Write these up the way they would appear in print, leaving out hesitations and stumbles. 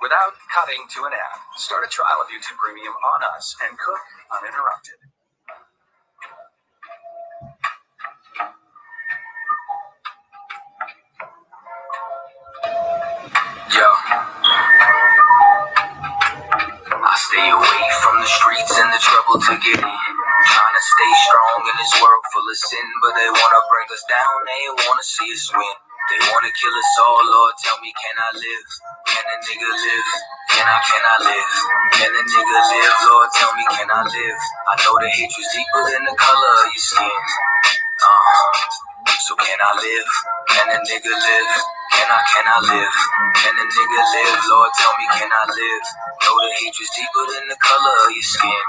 without cutting to an ad. Start a trial of YouTube Premium on us and cook uninterrupted. Yo, I stay away from the streets and the trouble to get in. Trying to stay strong in this world full of sin, but they wanna break us down, they wanna see us win. They wanna kill us all, Lord, tell me, can I live? Can a nigga live? Can I live? Can a nigga live? Lord, tell me, can I live? I know the hatred's deeper than the color of your skin. So can I live? Can a nigga live? Can I live? Can a nigga live? Lord, tell me, can I live? Know the hatred's deeper than the color of your skin.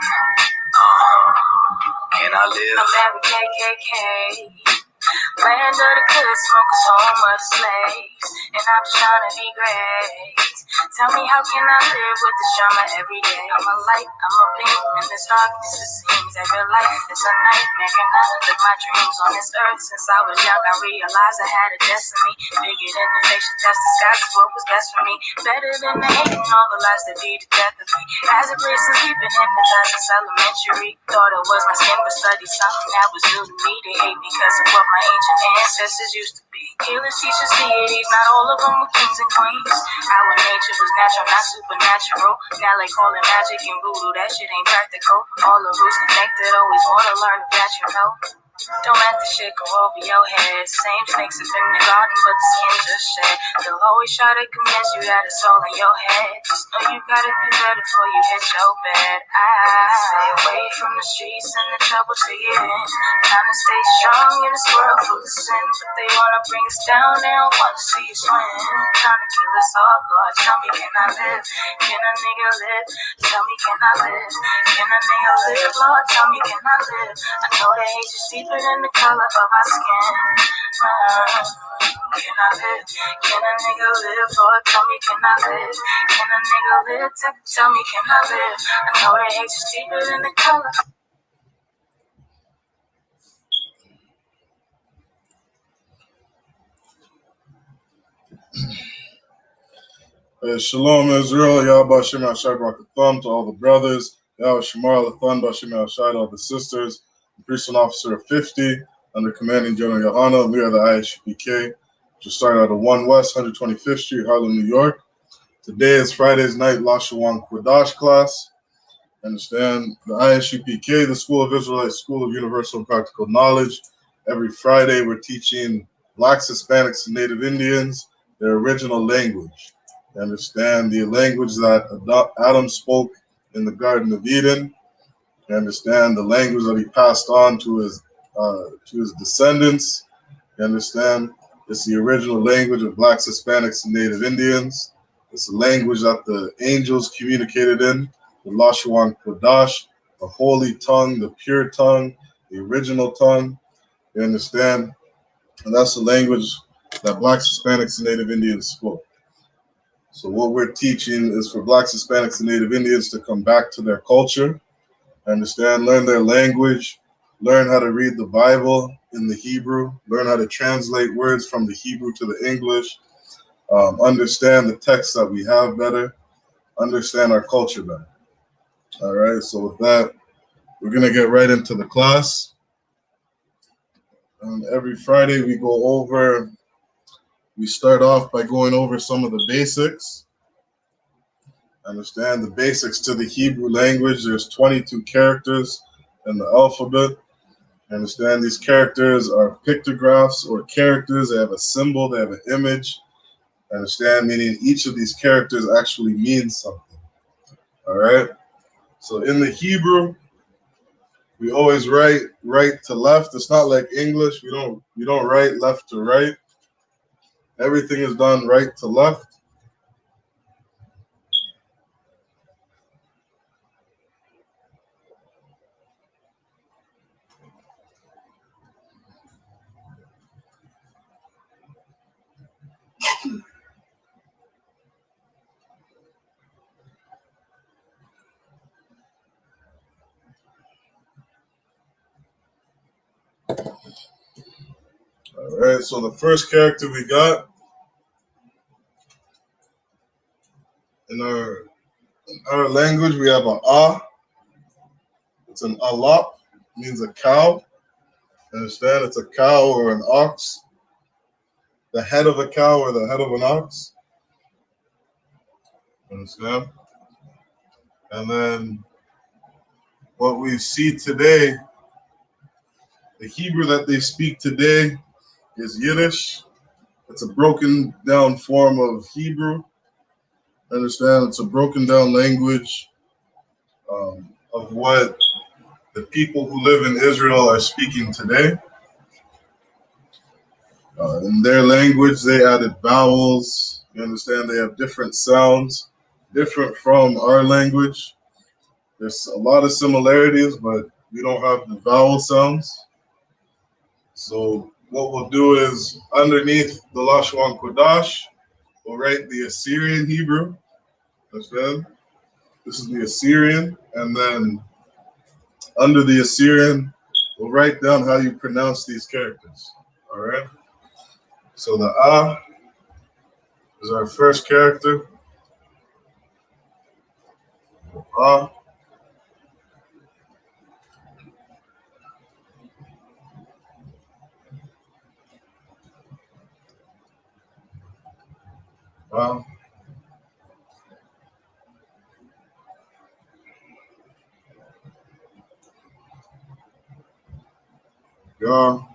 Can I live? I'm KKK. Land of the good, smokers, home of the slaves. And I'm just trying to be great. Tell me, how can I live with this drama every day? I'm a light, I'm a beam in this darkness. It seems every life is a nightmare. Can I live my dreams on this earth? Since I was young, I realized I had a destiny. Bigger than the nation, that's the skies is what was best for me. Better than the hate and all the lies that be the death of me. As a place to sleep and hypnotized since elementary. Thought it was my skin, but studied something that was new to me. They hate me because of what my ancient ancestors used to be. Killers, teachers, deities, not all of them were kings and queens. Our nature was natural, not supernatural. Now they call it magic and voodoo, that shit ain't practical. All the roots connected, always wanna learn that you know. Don't let the shit go over your head. Same snakes up in the garden, but the skin just shed. They'll always try to convince you that it's all in your head. Just know you gotta do better before you hit your bed. Stay away from the streets and the trouble to get in. Trying to stay strong in this world full of sin, but they wanna bring us down, they don't wanna see us win. Trying to kill us all, Lord, tell me, can I live? Can a nigga live? Tell me, can I live? Can a nigga live? Lord, tell me, can I live? I know the hate is deeper than the color of our skin. Can I live? Can a nigga live? Lord, tell me, can I live? Can a nigga live? Tell me, can I live? I know the hate is deeper than the color. Shalom Israel, Yahweh Shem Ashai Barakatham to all the brothers, Yahweh Shemar Lathan Bashem Ashai to all the sisters, Priest and Officer of 50, under Commanding General YAHANNA. We are the I.S.U.P.K, which started out of 1 West, 125th Street, Harlem, New York. Today is Friday's night Lashawan Qadash class. Understand, the I.S.U.P.K, the School of Israelite, School of Universal and Practical Knowledge. Every Friday we're teaching Blacks, Hispanics, and Native Indians their original language. Understand the language that Adam spoke in the Garden of Eden. Understand the language that he passed on to his descendants. Understand it's the original language of Blacks, Hispanics, and Native Indians. It's the language that the angels communicated in, the Lashawan Qadash, the holy tongue, the pure tongue, the original tongue. You understand? And that's the language that Blacks, Hispanics, and Native Indians spoke. So what we're teaching is for Blacks, Hispanics, and Native Indians to come back to their culture, understand, learn their language, learn how to read the Bible in the Hebrew, learn how to translate words from the Hebrew to the English, understand the text that we have better, understand our culture better. All right, so with that, we're going to get right into the class. And every Friday we start off by going over some of the basics. Understand the basics to the Hebrew language. There's 22 characters in the alphabet. Understand these characters are pictographs or characters. They have a symbol, they have an image. Understand, meaning each of these characters actually means something. All right. So in the Hebrew, we always write right to left. It's not like English. We don't write left to right. Everything is done right to left. All right, so the first character we got in our our language, we have a ah. It's an alap, means a cow. Understand? It's a cow or an ox. The head of a cow or the head of an ox. Understand? And then what we see today, the Hebrew that they speak today is Yiddish. It's a broken down form of Hebrew. Understand? It's a broken down language of what the people who live in Israel are speaking today. In their language, they added vowels. You understand? They have different sounds, different from our language. There's a lot of similarities, but we don't have the vowel sounds. So what we'll do is underneath the Lashawan Qadash, we'll write the Assyrian Hebrew. Understand? This is the Assyrian, and then under the Assyrian, we'll write down how you pronounce these characters. All right? So the Ah is our first character. Ah. Ah. Ga.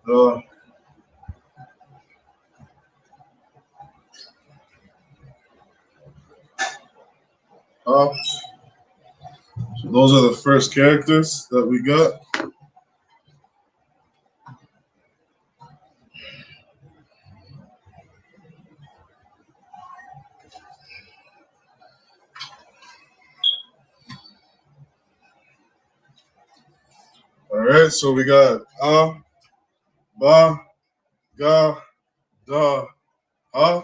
Da. Ah. So those are the first characters that we got. All right, so we got Ah, Ba, Ga, Da, Ha.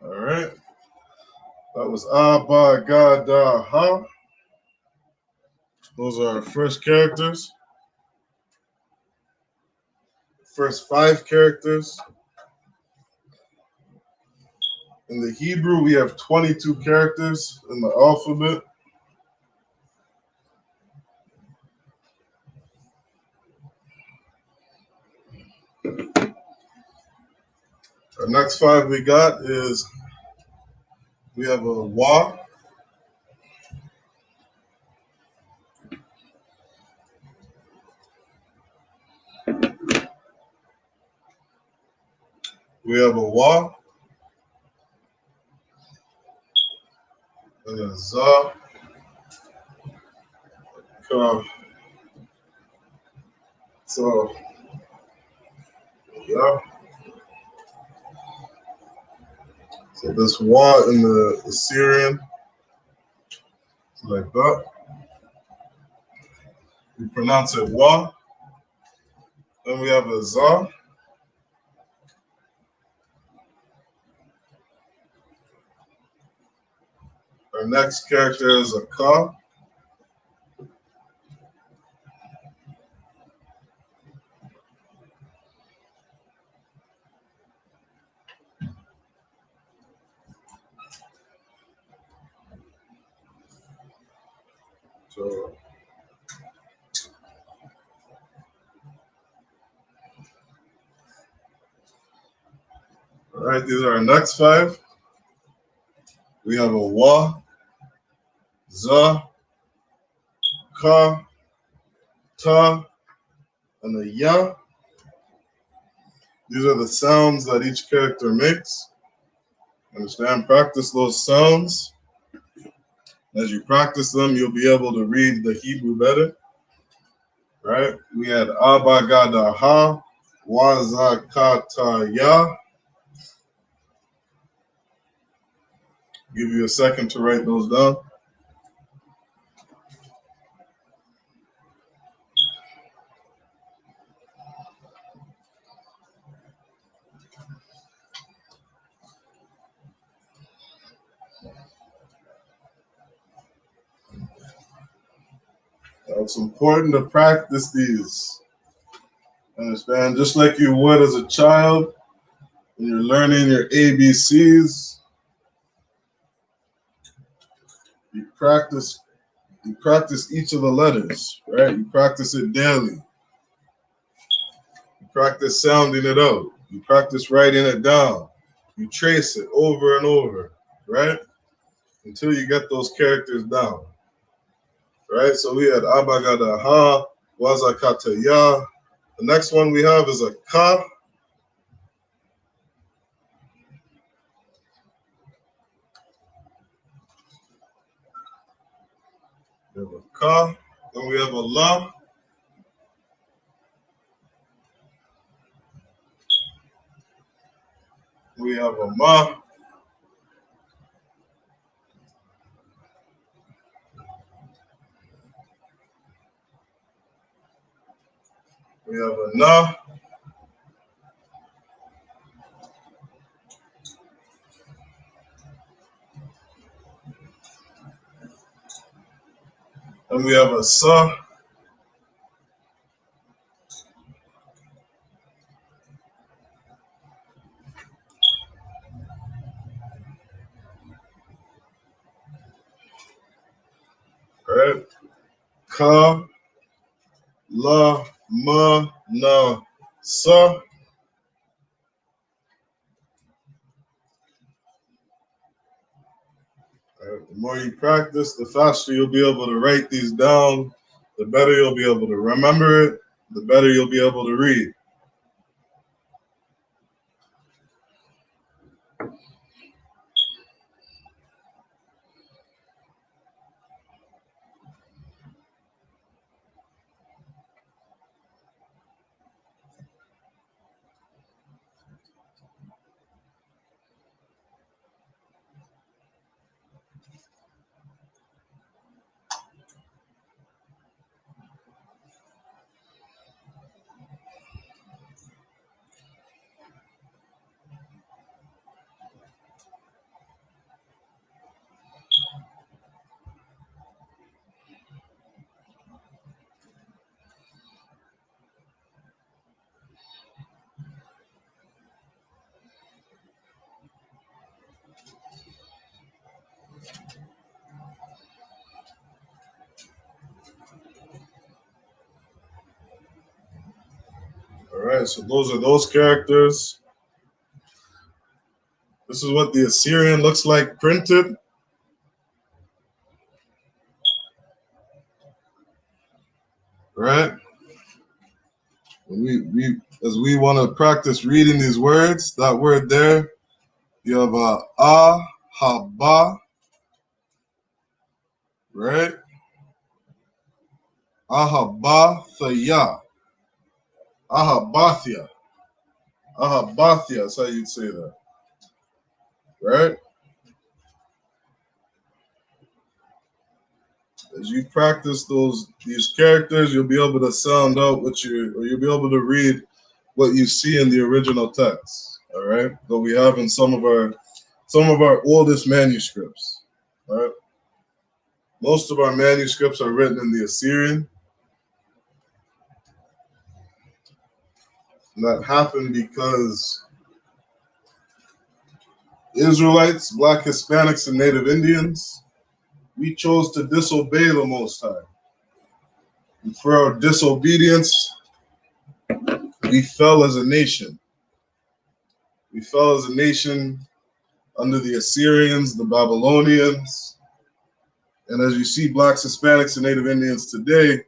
All right, that was Ah, Ba, Ga, Da, Ha. Those are our first characters. First 5 characters. In the Hebrew, we have 22 characters in the alphabet. Our next 5 we got is we have a Wa. We have a Wa and a Za. Ka. So, yeah. So this Wa in the Assyrian, like that. We pronounce it Wa. Then we have a Za. Our next character is a Ka. So, all right, these are our next 5. We have a Wa, Za, Ka, Ta, and a Ya. These are the sounds that each character makes. Understand? Practice those sounds. As you practice them, you'll be able to read the Hebrew better. Right? We had Abagadaha, Wazakataya. Give you a second to write those down. It's important to practice these. Understand? Just like you would as a child when you're learning your ABCs, you practice each of the letters, right? You practice it daily. You practice sounding it out. You practice writing it down. You trace it over and over, right? Until you get those characters down. Right? So we had Abagada Ha, Wazakata Ya. The next one we have is a Ka. We have a Ka. Then we have a La. We have a Ma. We have a Na. And we have a Sa. Right? Ka, La, Ma, Na, Sa. Right? The more you practice, the faster you'll be able to write these down, the better you'll be able to remember it, the better you'll be able to read. All right, so those are those characters. This is what the Assyrian looks like printed. Right? As we want to practice reading these words, that word there, you have Ahaba, right? Ahabathya. Ahabathya. Ahabathya, that's how you'd say that. Right? As you practice these characters, you'll be able to sound out you'll be able to read what you see in the original text. All right, that we have in some of our oldest manuscripts. All right, most of our manuscripts are written in the Assyrian. And that happened because Israelites, Black Hispanics, and Native Indians, we chose to disobey the Most High. And for our disobedience, we fell as a nation. We fell as a nation under the Assyrians, the Babylonians. And as you see Blacks, Hispanics, and Native Indians today,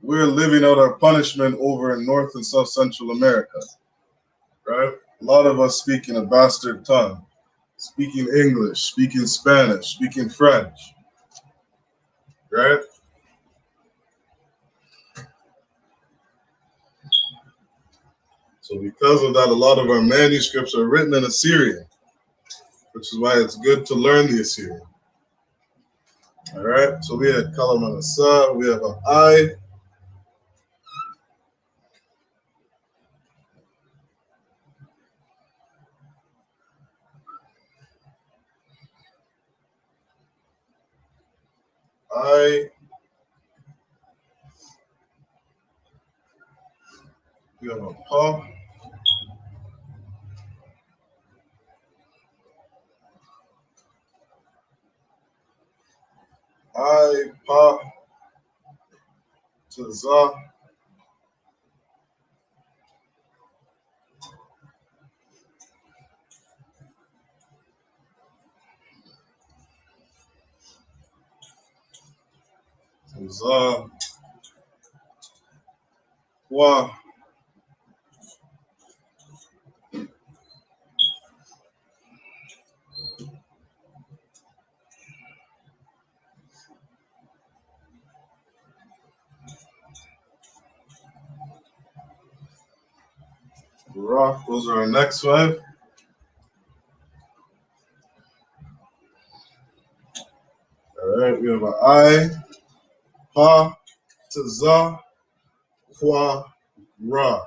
we're living out our punishment over in North and South Central America, right? A lot of us speak in a bastard tongue. speaking English, speaking Spanish, speaking French, right? So because of that, a lot of our manuscripts are written in Assyrian, which is why it's good to learn the Assyrian. All right, so we had Kalam and Asa, we have an I. We have a Pa. I, Pa, to Za. To Za, Wa. Ra. Those are our next five. All right, we have an I, Pa, to Za, Wa, Ra.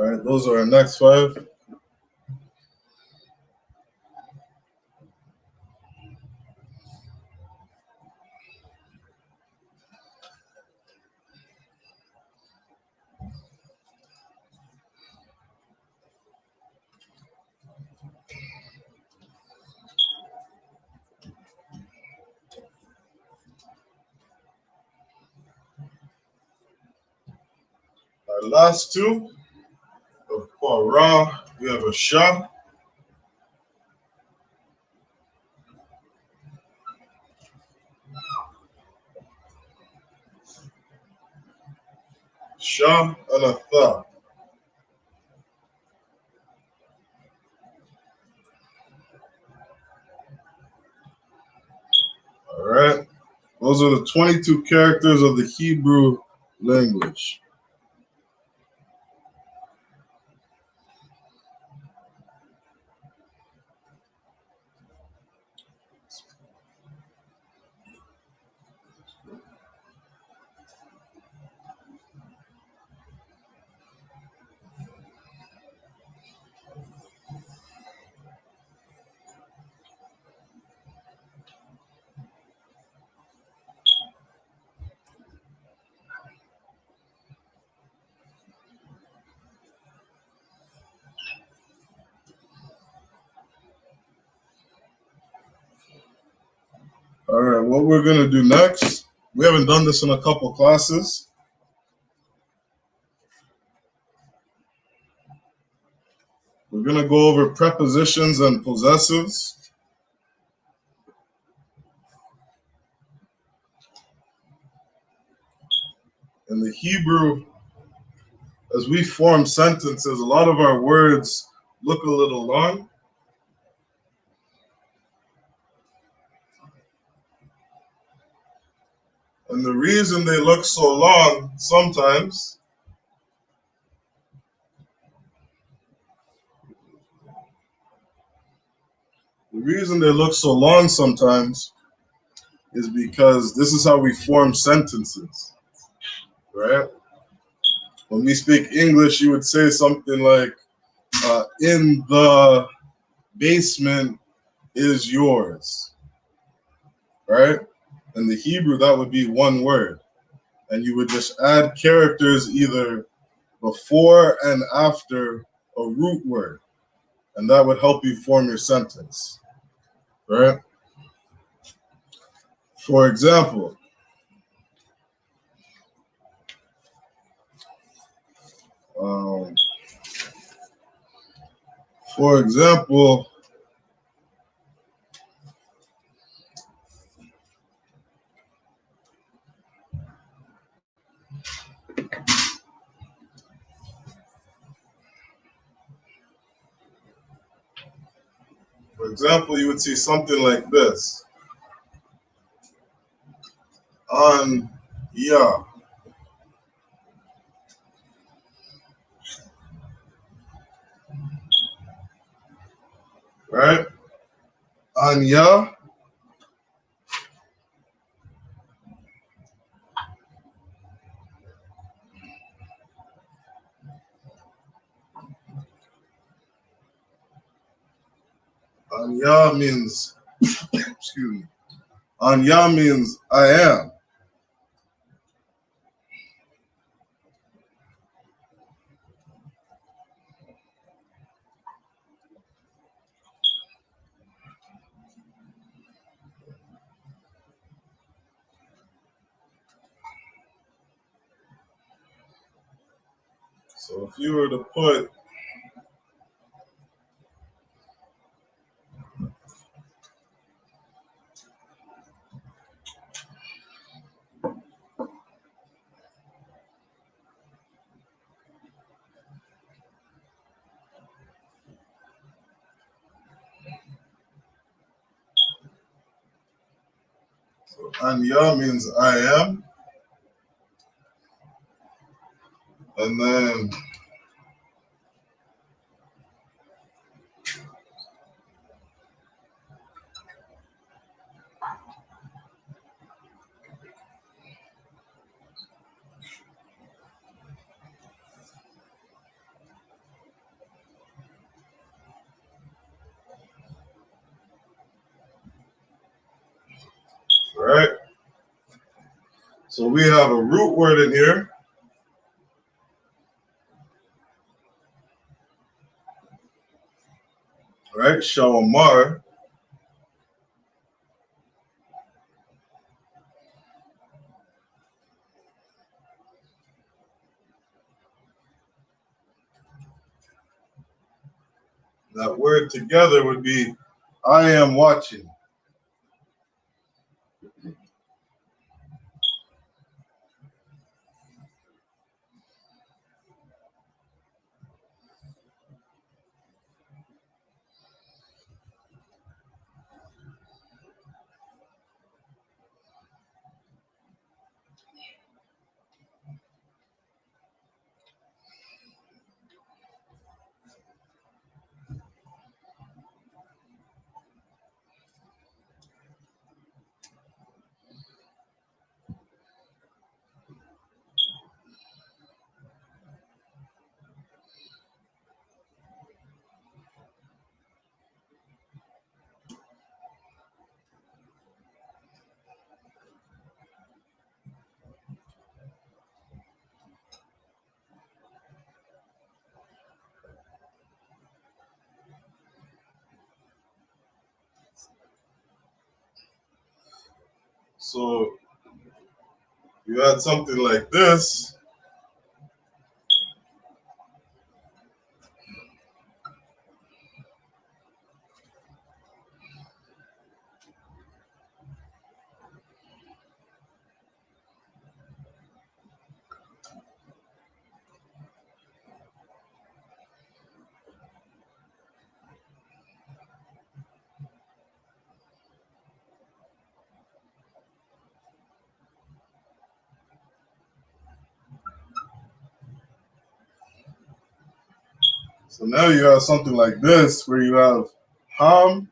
All right, those are our next five. Our last two, of Ra, we have a Sha. Sha and a Tha. All right. Those are the 22 characters of the Hebrew language. All right, what we're going to do next, we haven't done this in a couple classes. We're going to go over prepositions and possessives. In the Hebrew, as we form sentences, a lot of our words look a little long. And the reason they look so long sometimes is because this is how we form sentences, right? When we speak English, you would say something like, in the basement is yours, right? In the Hebrew, that would be one word. And you would just add characters either before and after a root word. And that would help you form your sentence, right? For example, For example, you would see something like this. On Yah. Right? On Yah. On Yah means, excuse me. On Yah means I am. So if you were to put on Yah means I am, and then right? So we have a root word in here, right? Shawamar. That word together would be I am watching. So you had something like this, so now you have something like this where you have Ham,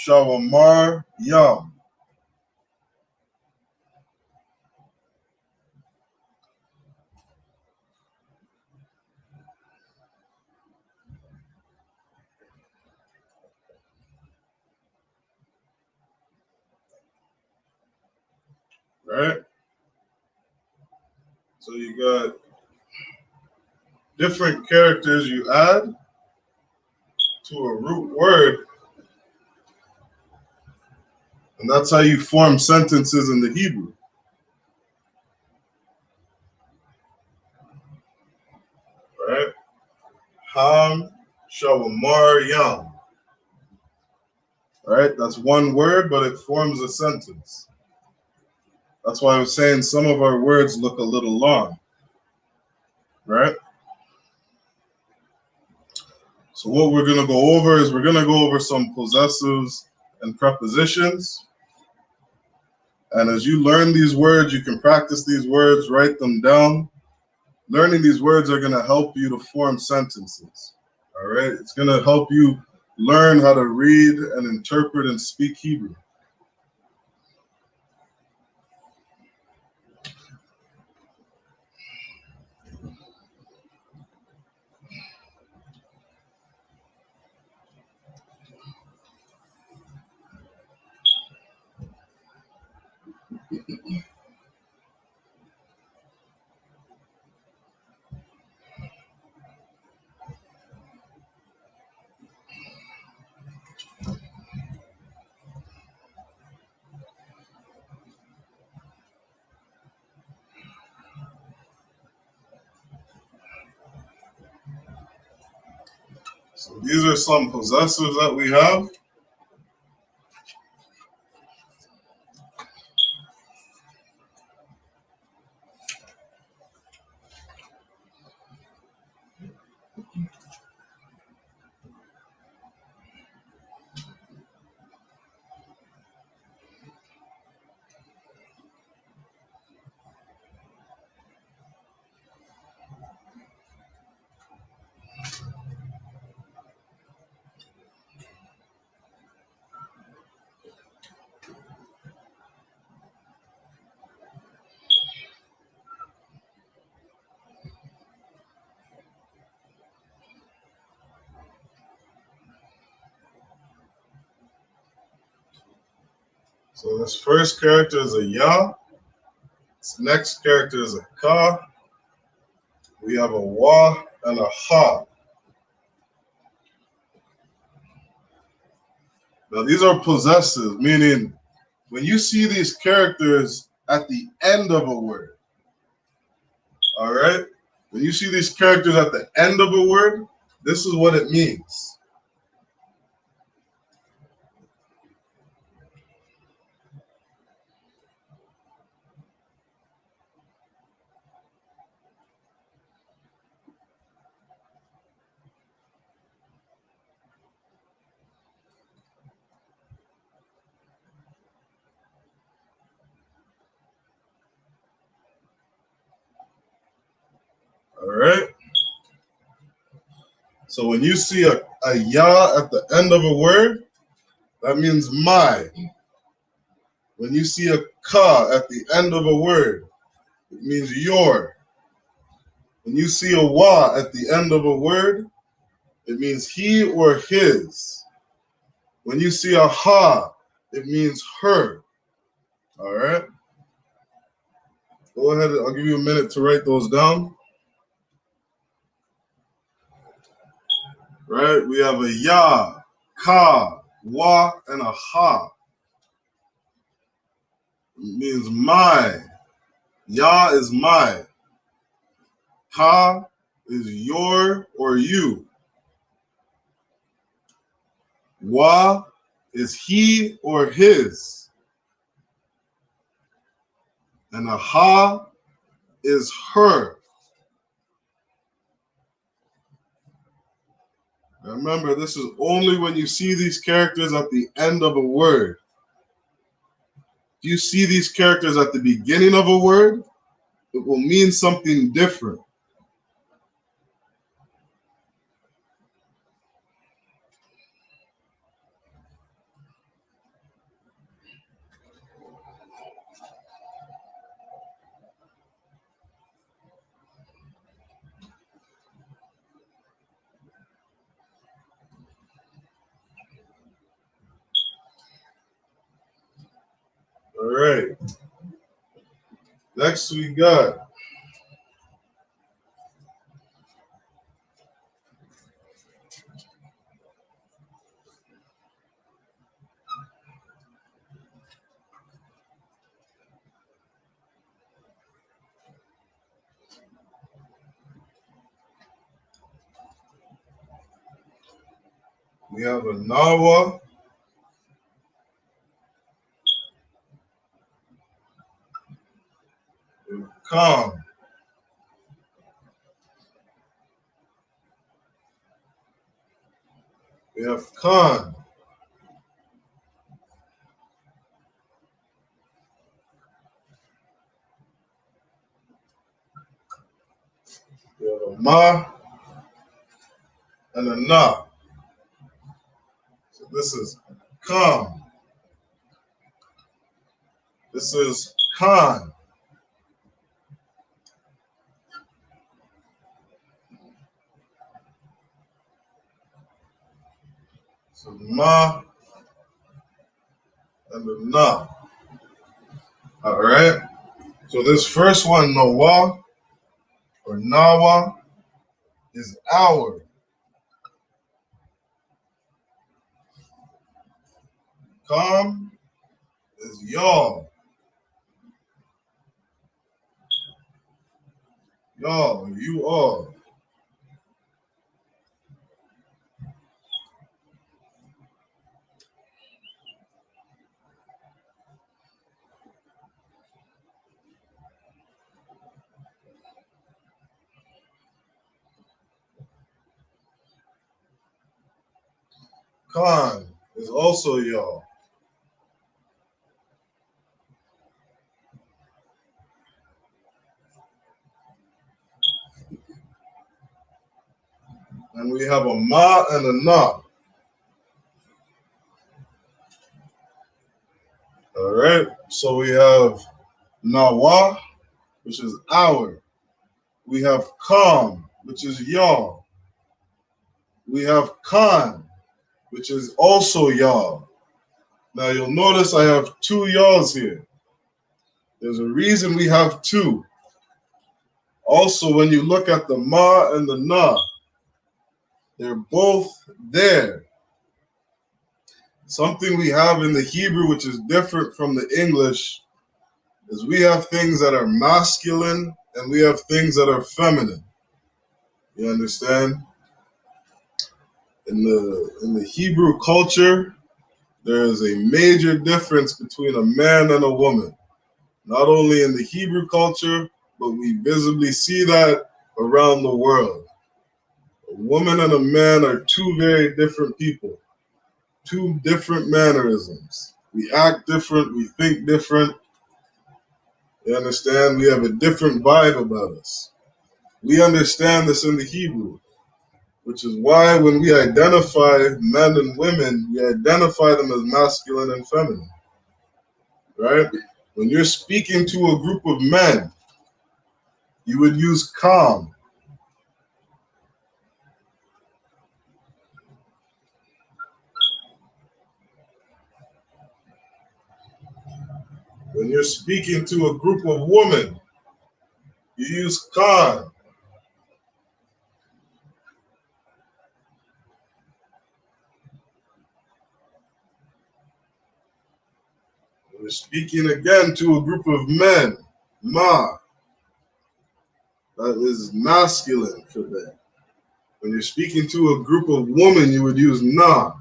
Shawamar, Yam. Right? So you got different characters you add to a root word, and that's how you form sentences in the Hebrew. Right? Ham, Shawamariyam. All right, that's one word, but it forms a sentence. That's why I was saying some of our words look a little long, right? So what we're going to go over is we're going to go over some possessives and prepositions. And as you learn these words, you can practice these words, write them down. Learning these words are going to help you to form sentences. All right? It's going to help you learn how to read and interpret and speak Hebrew. So these are some possessives that we have. So this first character is a ya. This next character is a ka. We have a wa and a ha. Now these are possessive, meaning when you see these characters at the end of a word, all right? When you see these characters at the end of a word, this is what it means. All right? So when you see a ya at the end of a word, that means my. When you see a ka at the end of a word, it means your. When you see a wa at the end of a word, it means he or his. When you see a ha, it means her. All right? Go ahead. I'll give you a minute to write those down. Right? We have a ya, ka, wa, and a ha. It means my. Ya is my. Ha is your or you. Wa is he or his. And a ha is her. Now remember, this is only when you see these characters at the end of a word. If you see these characters at the beginning of a word, it will mean something different. All right. Next we got We have a Nawa. We have Kam. We have Khan. We have a Ma and a Na. So this is Kam. This is Khan. So Ma and the Na. All right. So this first one, Nawa or Nawa, is hour. Kam is y'all. Y'all, you all. Khan is also y'all. And we have a Ma and a Na. All right. So we have Nawa, which is hour. We have Kam, which is y'all. We have Khan, which is also y'all. Now you'll notice I have two y'alls here. There's a reason we have two. Also, when you look at the Ma and the Na, they're both there. Something we have in the Hebrew which is different from the English is we have things that are masculine and we have things that are feminine. You understand? In the Hebrew culture, there is a major difference between a man and a woman. Not only in the Hebrew culture, but we visibly see that around the world. A woman and a man are two very different people, two different mannerisms. We act different, we think different. You understand? We have a different vibe about us. We understand this in the Hebrew, which is why when we identify men and women, we identify them as masculine and feminine, right? When you're speaking to a group of men, you would use Kam. When you're speaking to a group of women, you use Khan. When you're speaking again to a group of men, Ma. That is masculine for them. When you're speaking to a group of women, you would use Na.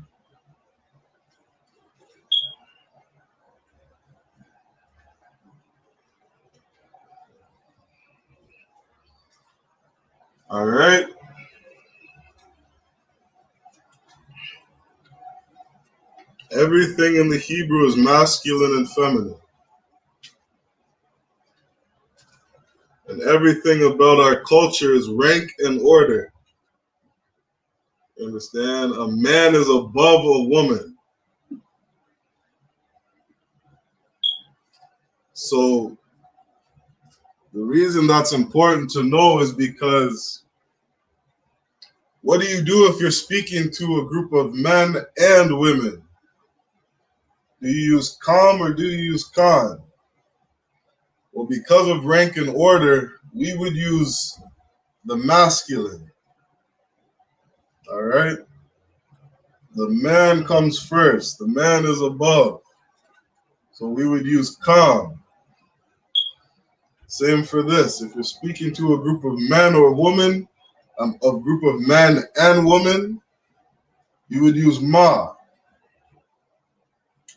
All right? Everything in the Hebrew is masculine and feminine. And everything about our culture is rank and order. You understand? A man is above a woman. So the reason that's important to know is because what do you do if you're speaking to a group of men and women? Do you use Kam or do you use Khan? Well, because of rank and order, we would use the masculine. All right? The man comes first. The man is above. So we would use Kam. Same for this. If you're speaking to a group of men or women, a group of men and women, you would use ma.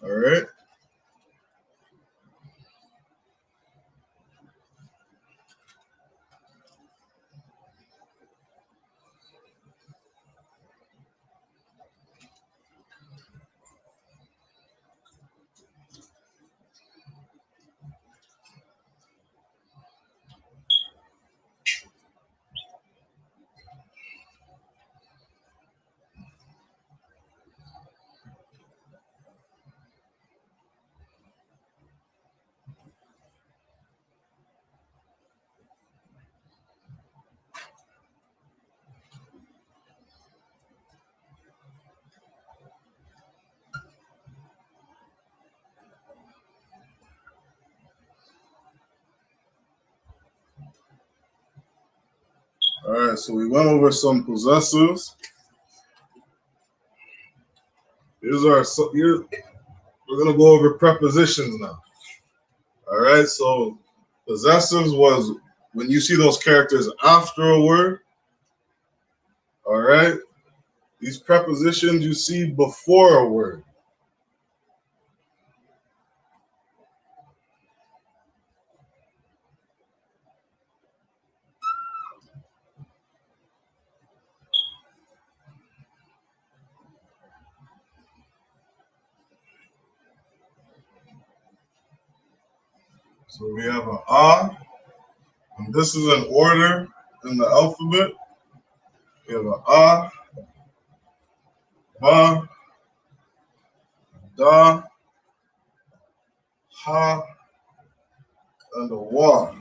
All right. All right. So we went over some possessives. We're gonna go over prepositions now. All right. So possessives was when you see those characters after a word. All right. These prepositions you see before a word. So we have an a, and this is an order in the alphabet. We have an a, ba, da, ha, and a wa.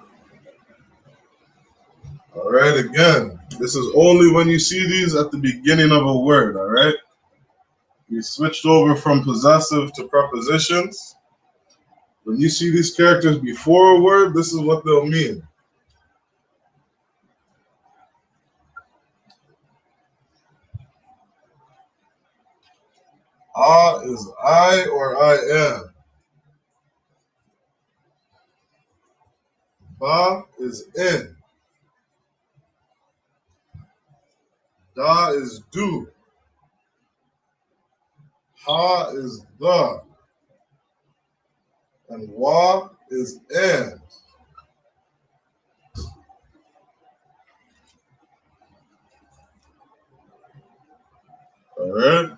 All right, again, this is only when you see these at the beginning of a word, all right? We switched over from possessive to prepositions. When you see these characters before a word, this is what they'll mean. A is I or I am. Ba is in. Da is do. Ha is the. And wa is and. All right?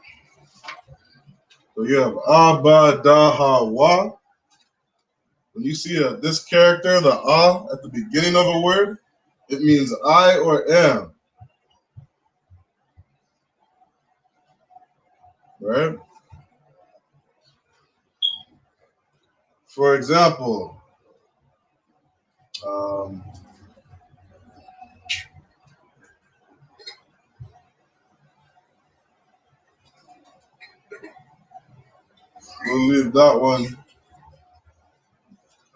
So you have a, ba, da, ha, wa. When you see this character, the a, at the beginning of a word, it means I or am. Right? For example, we'll leave that one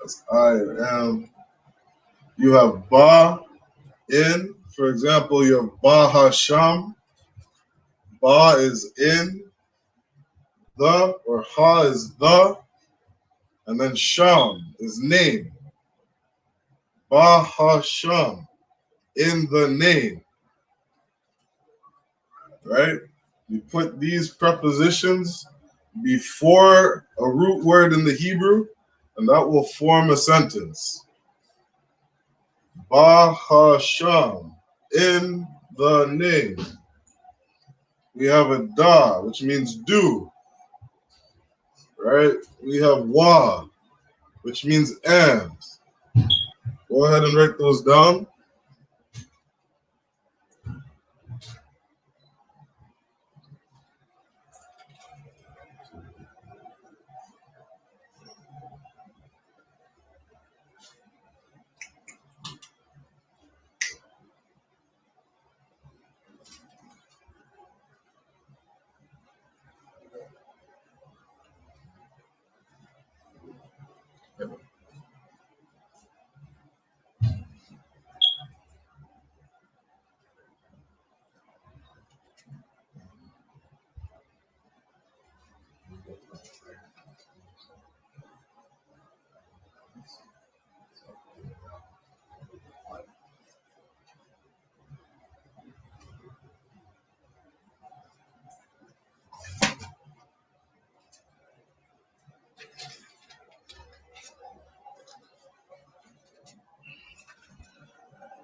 as I or am. You have ba in. For example, you have ba hasham. Ba is in. The or ha is the. And then sham is name. Ba hasham. In the name. Right? You put these prepositions before a root word in the Hebrew, and that will form a sentence. Ba Hasham, in the name. We have a da, which means do, right? We have wa, which means and. Go ahead and write those down.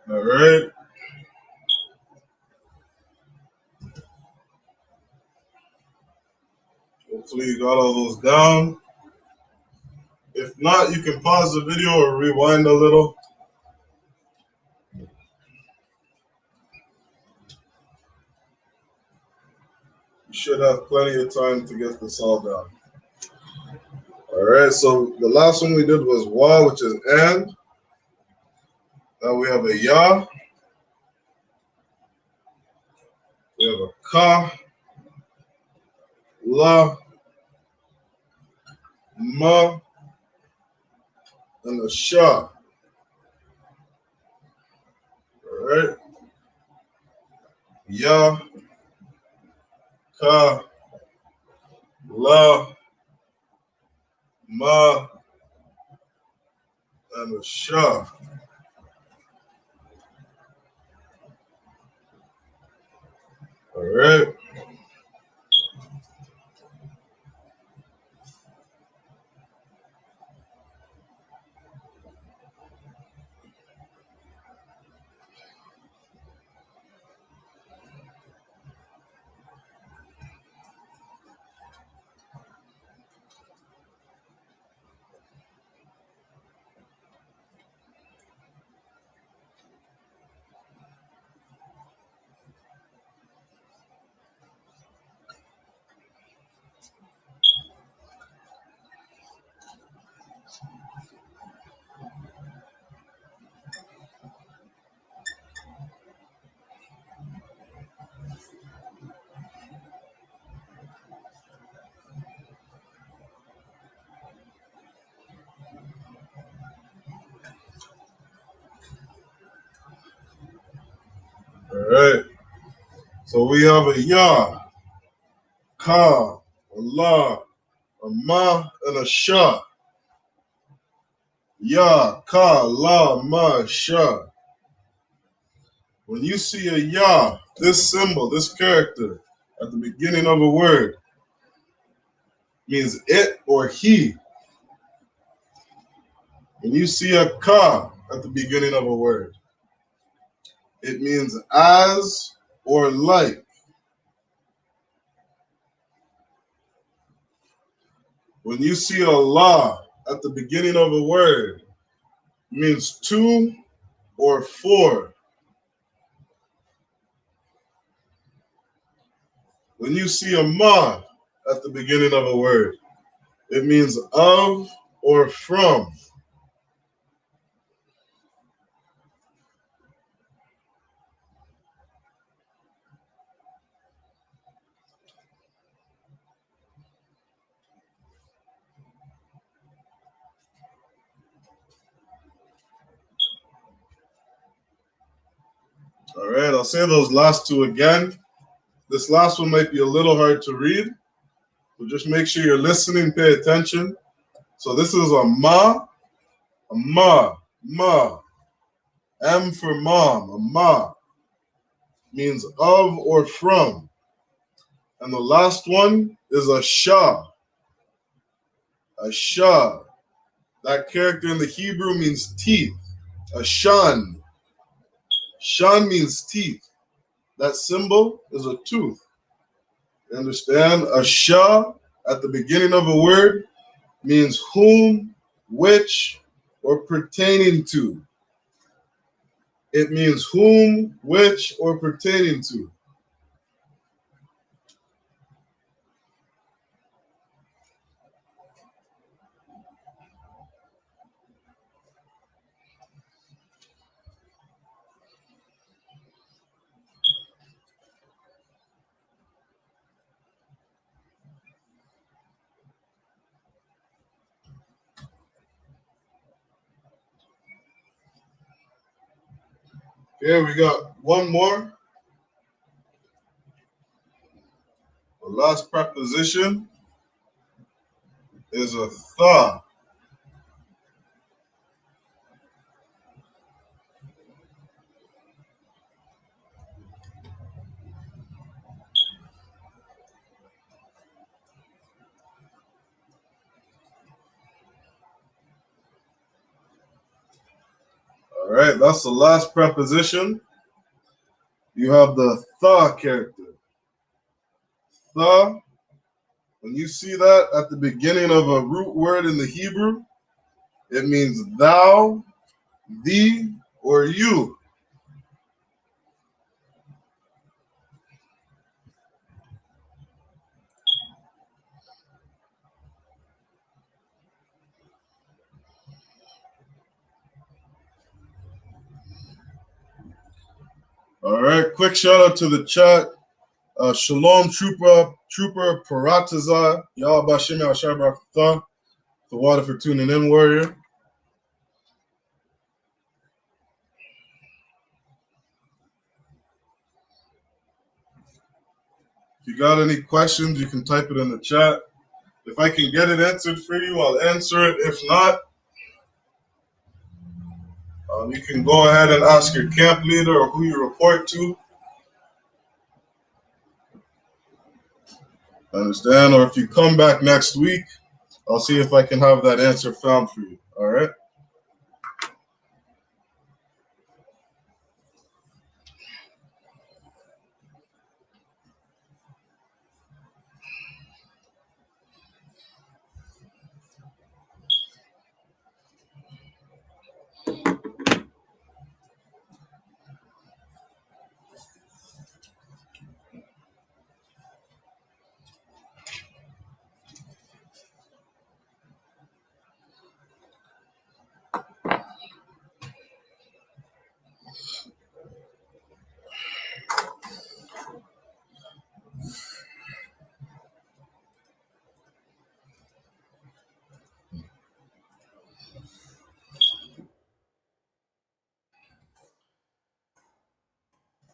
All right. Hopefully you got all those down. If not, you can pause the video or rewind a little. You should have plenty of time to get this all done. All right, so the last one we did was wa, which is and. Now we have a ya. We have a ka, la, ma, and a sha. All right. Ya, ka, la, ma, and a sha. All right. All right. So we have a ya, ka, a la, a ma, and a sha. Ya, ka, la, ma, sha. When you see a ya, this symbol, this character, at the beginning of a word, means it or he. When you see a ka at the beginning of a word, it means as or like. When you see a la at the beginning of a word, it means to or for. When you see a ma at the beginning of a word, it means of or from. All right, I'll say those last two again. This last one might be a little hard to read, so just make sure you're listening, pay attention. So this is a ma, ma. M for mom, a ma, means of or from. And the last one is a sha. A sha. That character in the Hebrew means teeth. A shan. Shan means teeth. That symbol is a tooth. You understand? A sha at the beginning of a word means whom, which, or pertaining to. It means whom, which, or pertaining to. Here we got one more. The last preposition is a tha. All right, that's the last preposition. You have the tha character. Tha, when you see that at the beginning of a root word in the Hebrew, it means thou, thee, or you. All right, quick shout out to the chat. Shalom, Trooper Parataza, Yahweh Bashim Ashar Barakatah. The water for tuning in, warrior. If you got any questions, you can type it in the chat. If I can get it answered for you, I'll answer it. If not, you can go ahead and ask your camp leader or who you report to. Understand? Or if you come back next week, I'll see if I can have that answer found for you. All right?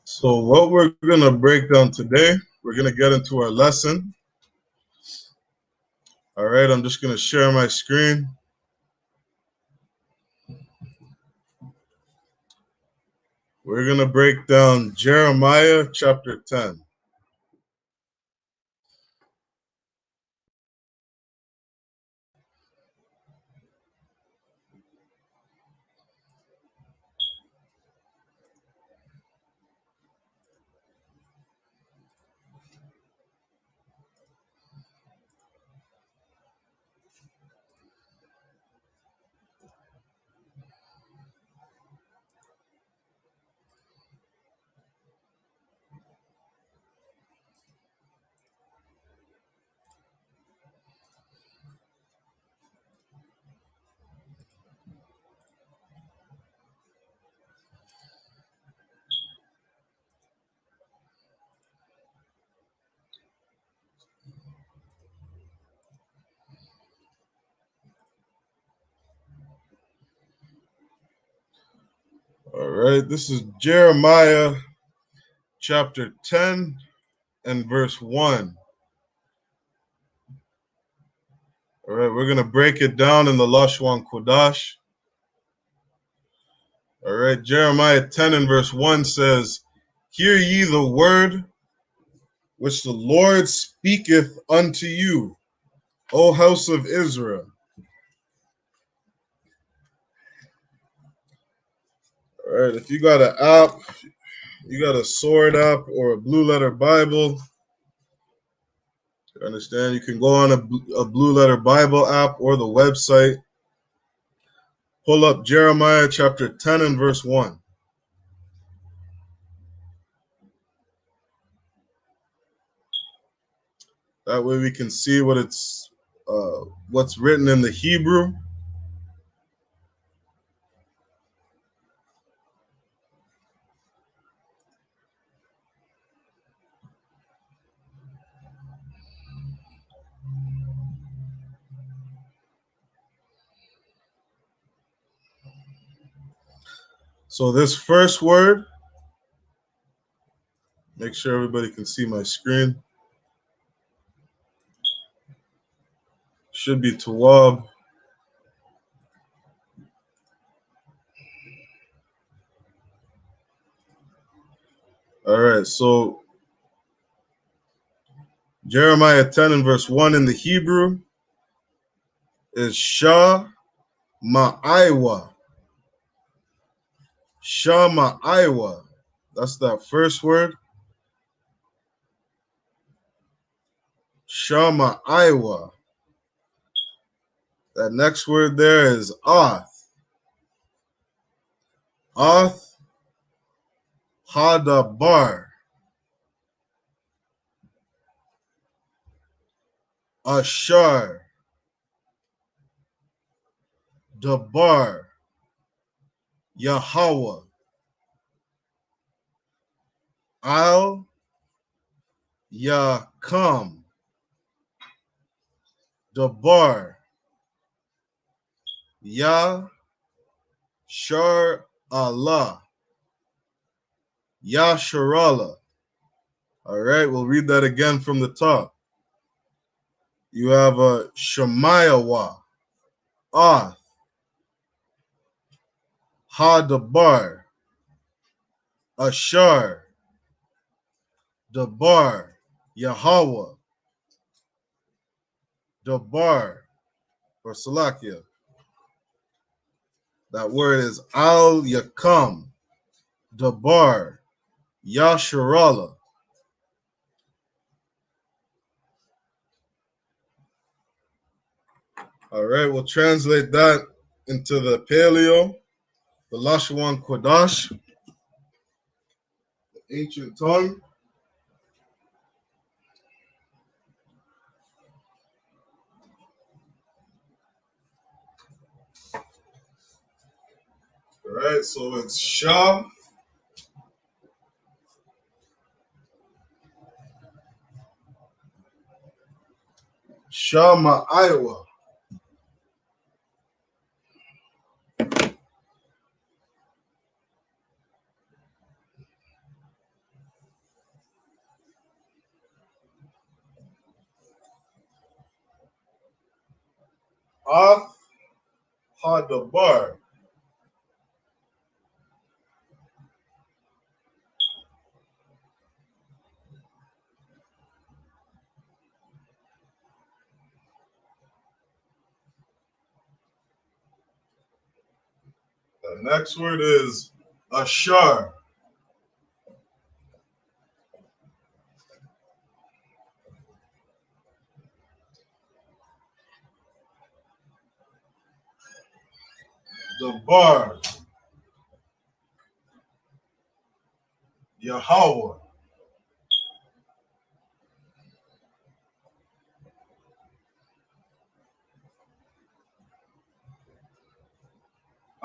So what we're going to break down today, we're going to get into our lesson. All right, I'm just going to share my screen. We're going to break down Jeremiah chapter 10. All right, this is Jeremiah chapter 10 and verse 1. All right, we're going to break it down in the Lashawan Qadash. All right, Jeremiah 10 and verse 1 says, "Hear ye the word which the Lord speaketh unto you, O house of Israel." All right, if you got an app, you got a sword app or a blue letter Bible, you understand, you can go on a blue letter Bible app or the website, pull up Jeremiah chapter 10 and verse 1. That way we can see what's written in the Hebrew. So this first word, make sure everybody can see my screen. Should be Tawab. All right, so Jeremiah 10 and verse 1 in the Hebrew is Shah Ma'aiwa. Shama Iowa. That's that first word. Shama Iowa. That next word there is Oth. Oth Hadabar. Ashar. Dabar. Yahweh. Al Yakam. Dabar. Yah Shar Allah. Yasharallah. All right, we'll read that again from the top. You have a Shemayawa, Oth, Hadabar, Ashar, Dabar, Yahweh, Dabar, or Salakia. That word is Al Yakam, Dabar, Yasharallah. All right, we'll translate that into the Paleo, the Lashawan Qadash, the ancient tongue. All right, so it's Shah, Shama Iowa, Oth Hadabar, the next word is Ashar, Dabar, Yahweh,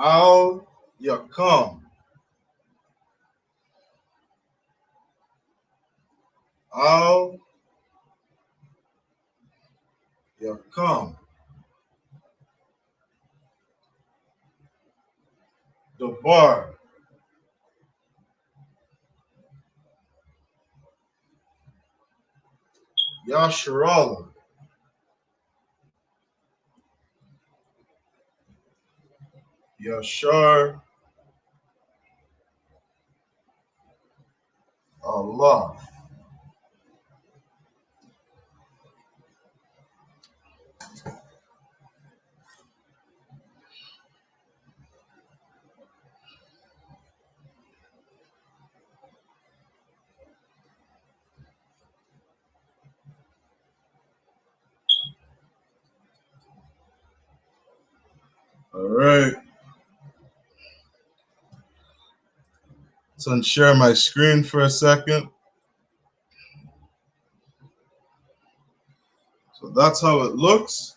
Al Yakam, Al Yakam, Dabar, Yasharallah, Yashar Allah. All right. So I'll share my screen for a second. So that's how it looks.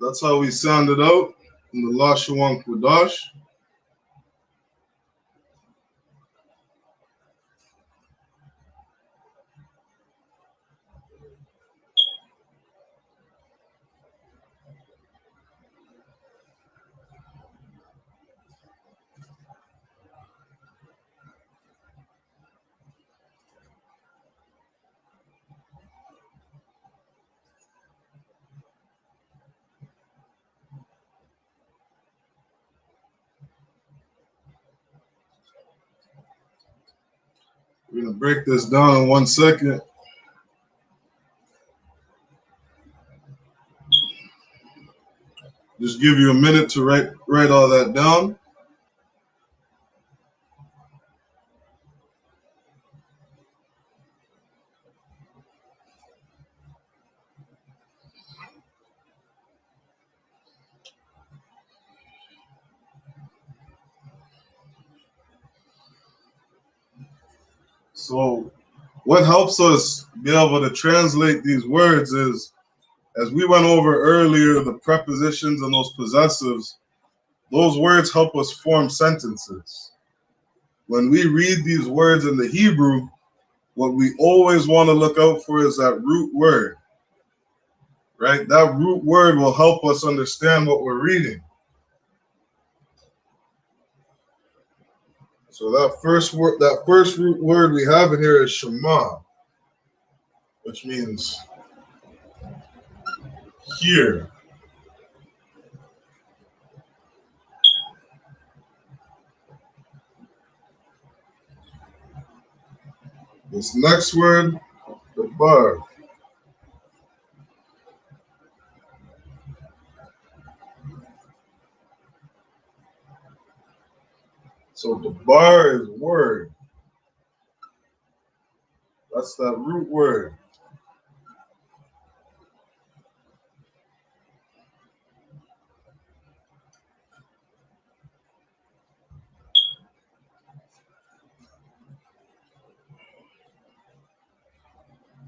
That's how we sound it out in the Lashawan Qadash. We're going to break this down in 1 second. Just give you a minute to write all that down. So what helps us be able to translate these words is, as we went over earlier, the prepositions and those possessives, those words help us form sentences. When we read these words in the Hebrew, what we always want to look out for is that root word, right? That root word will help us understand what we're reading. So that first root word we have in here is Shema, which means hear. This next word, the bar. So the bar is word. That's that root word.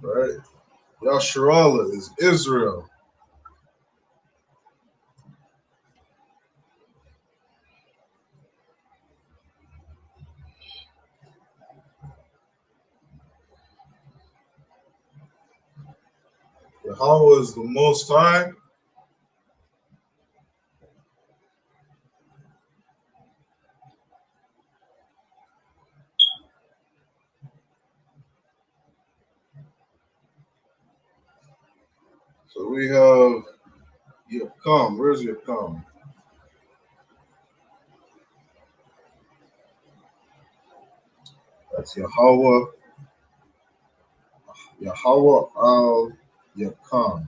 Right? Yasharallah is Israel. Yahweh is the Most High. So we have Yakam. Where's Yakam? That's Yahweh. Yahweh al Yakam.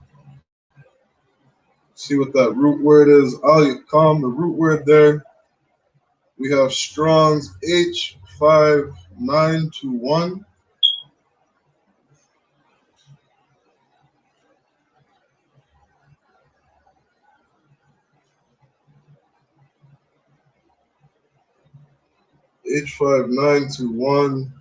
See what that root word is? Al Yakam, the root word there. We have Strong's H5921. H5921.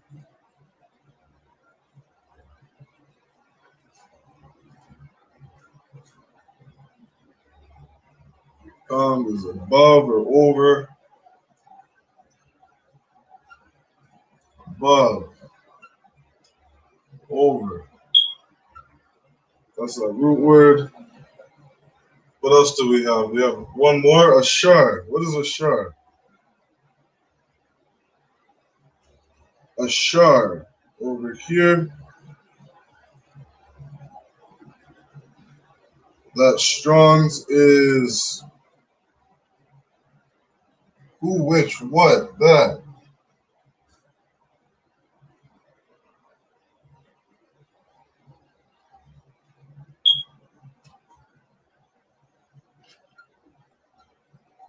Is above or over. Above. Over. That's a root word. What else do we have? We have one more, Ashar. What is Ashar? Ashar. Over here. That Strong's is who, which, what, that.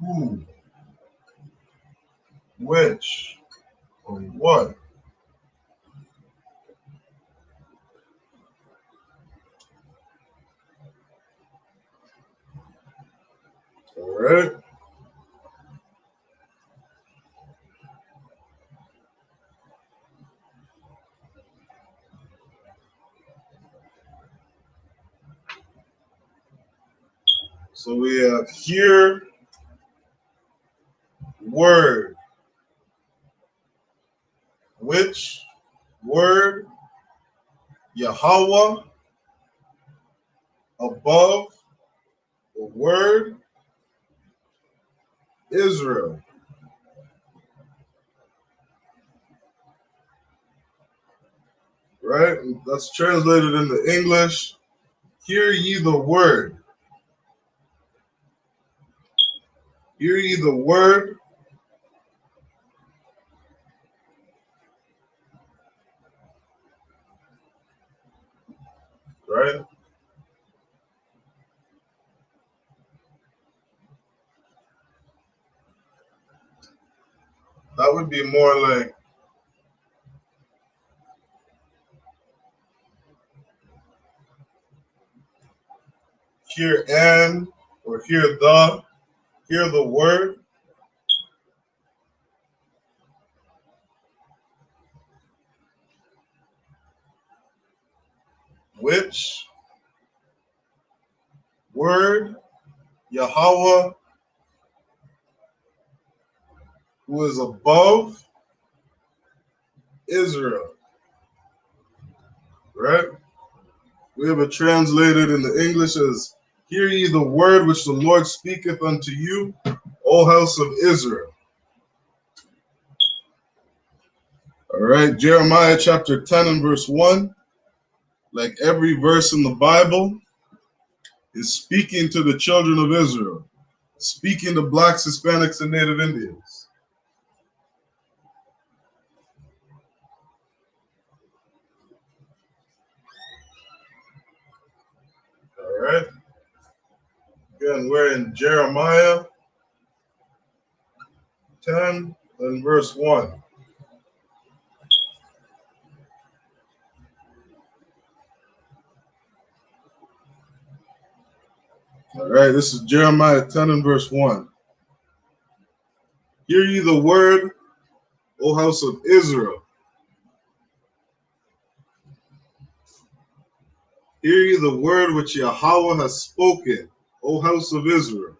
Who, which, or what. All right. So we have here, word, which, word, Yahweh, above, the word, Israel. Right? That's translated into English. Hear ye the word. Hear ye the word. Right? That would be more like hear and or hear the word. Which word Yahweh, who is above Israel, right? We have it translated in the English as, hear ye the word which the Lord speaketh unto you, O house of Israel. All right, Jeremiah chapter 10 and verse 1, like every verse in the Bible, is speaking to the children of Israel, speaking to blacks, Hispanics, and Native Indians. All right. Again, we're in Jeremiah 10 and verse 1. All right, this is Jeremiah 10 and verse 1. Hear ye the word, O house of Israel. Hear ye the word which Yahweh has spoken, O house of Israel.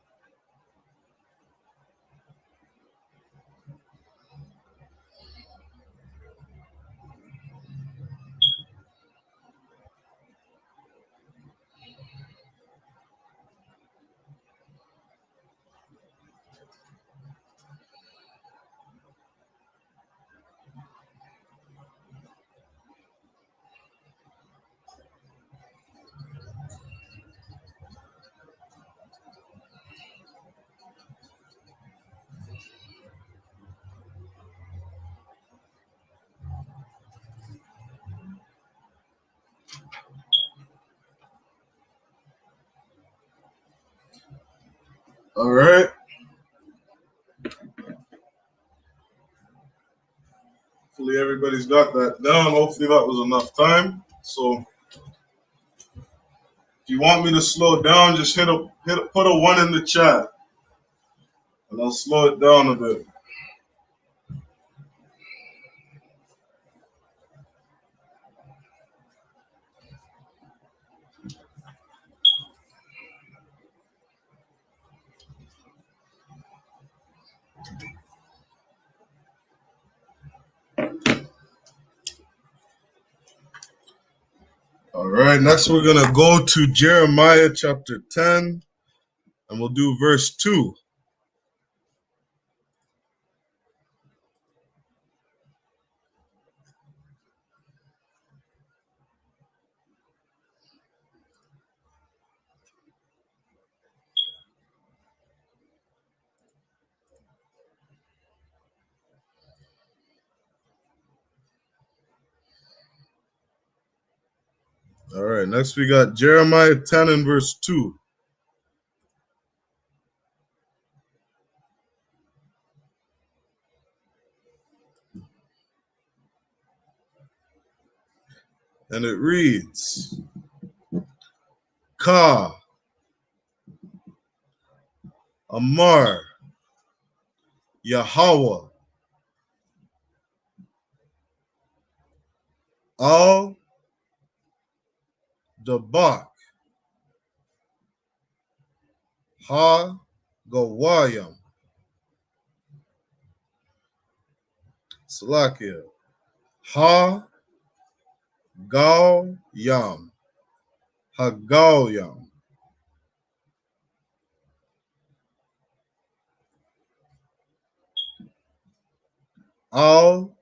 All right. Hopefully everybody's got that down. Hopefully that was enough time. So if you want me to slow it down, just put a 1 in the chat, and I'll slow it down a bit. All right, next we're going to go to Jeremiah chapter 10, and we'll do verse 2. All right, next we got Jeremiah 10 and verse 2. And it reads, Ka, Amar, Yahweh, Al, Dabak, Ha, Gawayam, Salakia, Ha, Gawyam, Hagawyam, Al,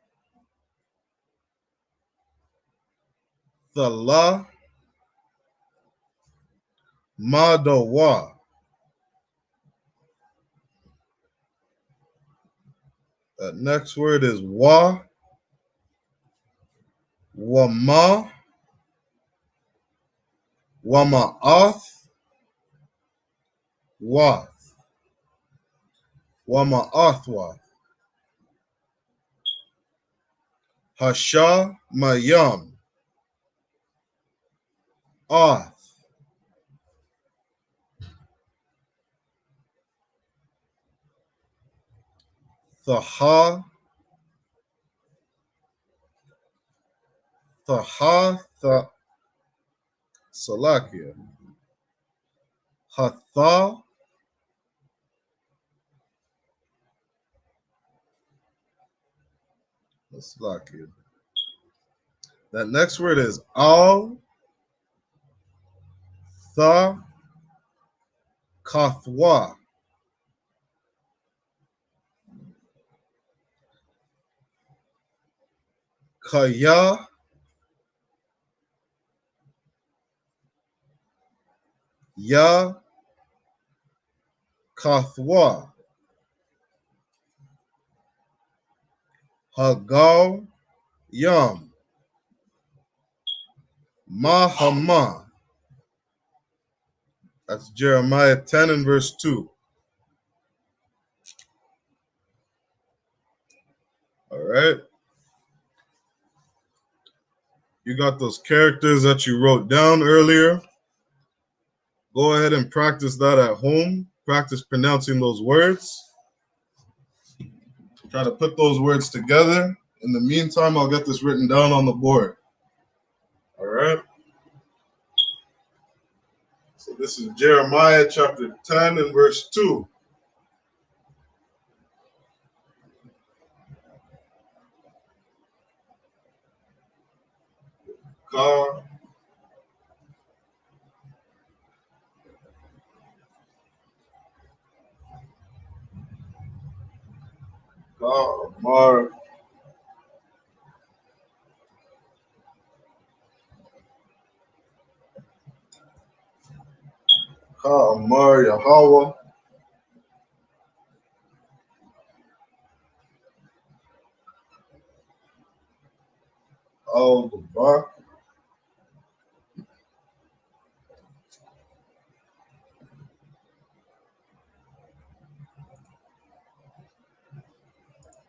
Thala, Madawa. That next word is Wa, Wama, Wama'ath, Wath, Wama'athwath. Hashamayam. Oth. Thaha. Salakia. Hatha. Salakia. That next word is al. Tha. Kathwa. Kaya. Ya. Kathwa. Hagal. Yam. Mahama. That's Jeremiah 10 and verse 2. All right. You got those characters that you wrote down earlier. Go ahead and practice that at home. Practice pronouncing those words. Try to put those words together. In the meantime, I'll get this written down on the board. All right. So this is Jeremiah chapter 10 and verse 2. Ka. Amar. Amar Yahweh. Al-Gabak.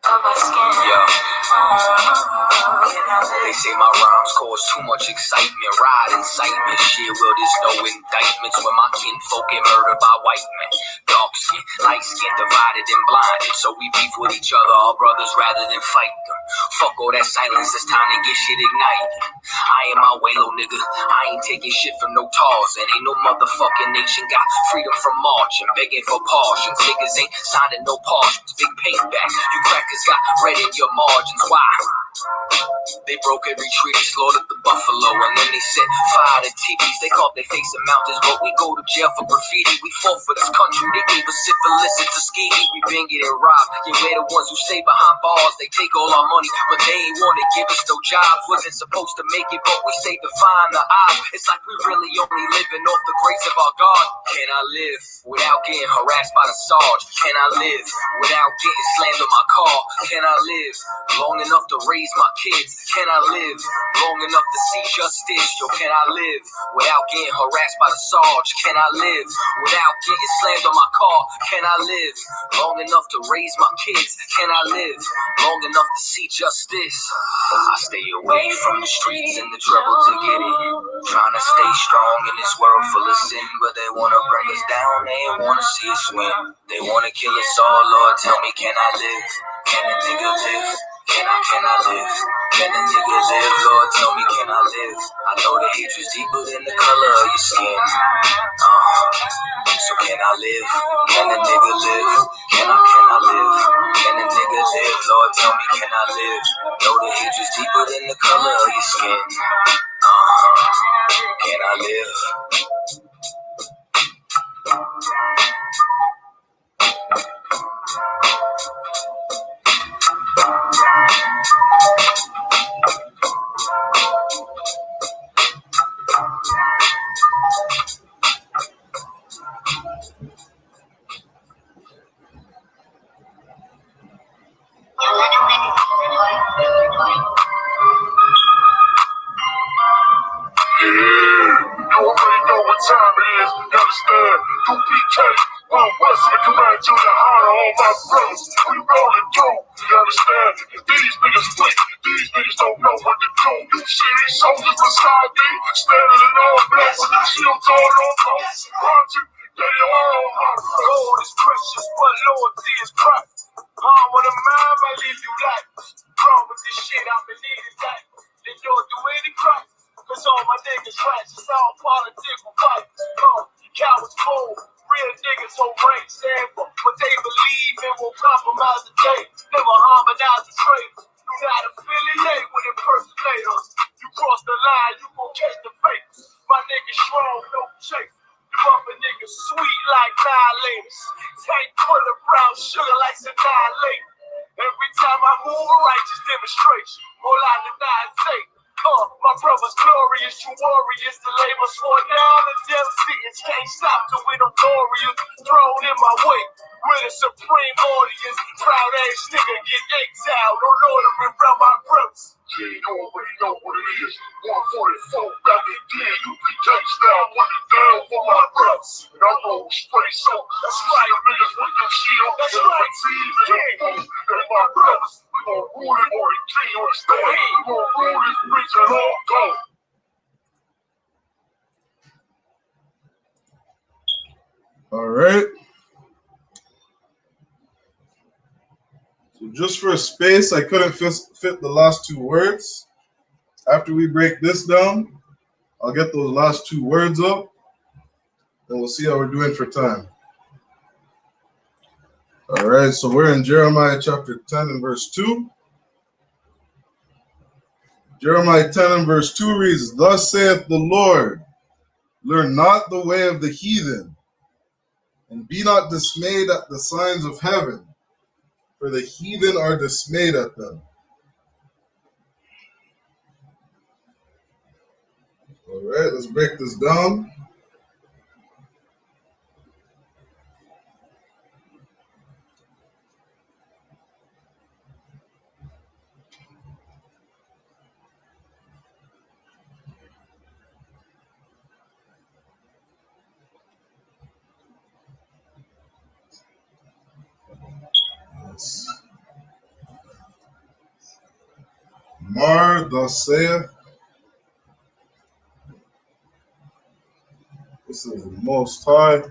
Yeah. They say my rhymes cause too much excitement. Ride incitement, shit. Well, there's no indictments when my kinfolk get murdered by white men. Dark skin, light skin, divided and blinded. So we beef with each other, our brothers, rather than fight them. Fuck all that silence, it's time to get shit ignited. I am my way, little nigga. I ain't taking shit from no tars. And ain't no motherfucking nation got freedom from marching, begging for portions. Niggas ain't signing no portions. Big payback. You crackers got red in your margins. Why? They broke every tree, they slaughtered the buffalo, and then they set fire to teepees. They called their face in mountains, but we go to jail for graffiti. We fought for this country, they gave us syphilis and Tuskegee. We been getting robbed, yeah, we're the ones who stay behind bars. They take all our money, but they ain't wanna give us no jobs. Wasn't supposed to make it, but we stay defying the odds. It's like we really only living off the grace of our God. Can I live without getting harassed by the Sarge? Can I live without getting slammed on my car? Can I live long enough to raise my kids? Can I live long enough to see justice? Yo, can I live without getting harassed by the Sarge? Can I live without getting slammed on my car? Can I live long enough to raise my kids? Can I live long enough to see justice? I stay away from the streets and the trouble to get in. Trying to stay strong in this world full of sin, but they wanna bring us down, they ain't wanna see us win. They wanna kill us all, Lord, tell me, can I live? Can a nigga live? Can I live? Can a nigga live? Lord, tell me, can I live? I know the hatred's deeper than the color of your skin. So can I live? Can a nigga live? Can I live? Can a nigga live? Lord, tell me, can I live? Know the hatred's deeper than the color of your skin. Can I live? we rolling through. You understand? These niggas weak. These niggas don't know what to do. You see these soldiers beside me, standing in all black with their shields all on coats. They all gold is precious, but loyalty is cracked. With a man, I leave you like. Wrong with this shit, I've been needing that. They don't do any crap, cause all my niggas trash. It's all political fight. Cowards cold, real niggas on rank, stand for what they believe and will compromise the day. Never harmonize the trade. Do not affiliate with impersonators. You cross the line, you gon' catch the fate. My niggas strong, no chase. You other niggas sweet like annihilators. Tank full of brown sugar like annihilate. Every time I move, a righteous demonstration. All I deny is take. My brother's glorious, you warriors. The labor swore down and death sentence. Can't stop till we them warriors thrown in my way. With a supreme audience, proud ass nigga get exiled. Don't ordering around my brothers. Yeah, you already know what it is. 144 back in then, you be style, put it down for my brothers. And I roll straight, so that's right, niggas with your shield. That's right, yeah. And my brothers, we gon' rule it or it king or stay. We gon' rule this bitch at all costs. All right. So just for a space, I couldn't fit the last two words. After we break this down, I'll get those last two words up, and we'll see how we're doing for time. All right, so we're in Jeremiah chapter 10 and verse 2. Jeremiah 10 and verse 2 reads, "Thus saith the Lord, learn not the way of the heathen, and be not dismayed at the signs of heaven, for the heathen are dismayed at them." All right, let's break this down. Mar, thus saith, this is the Most High.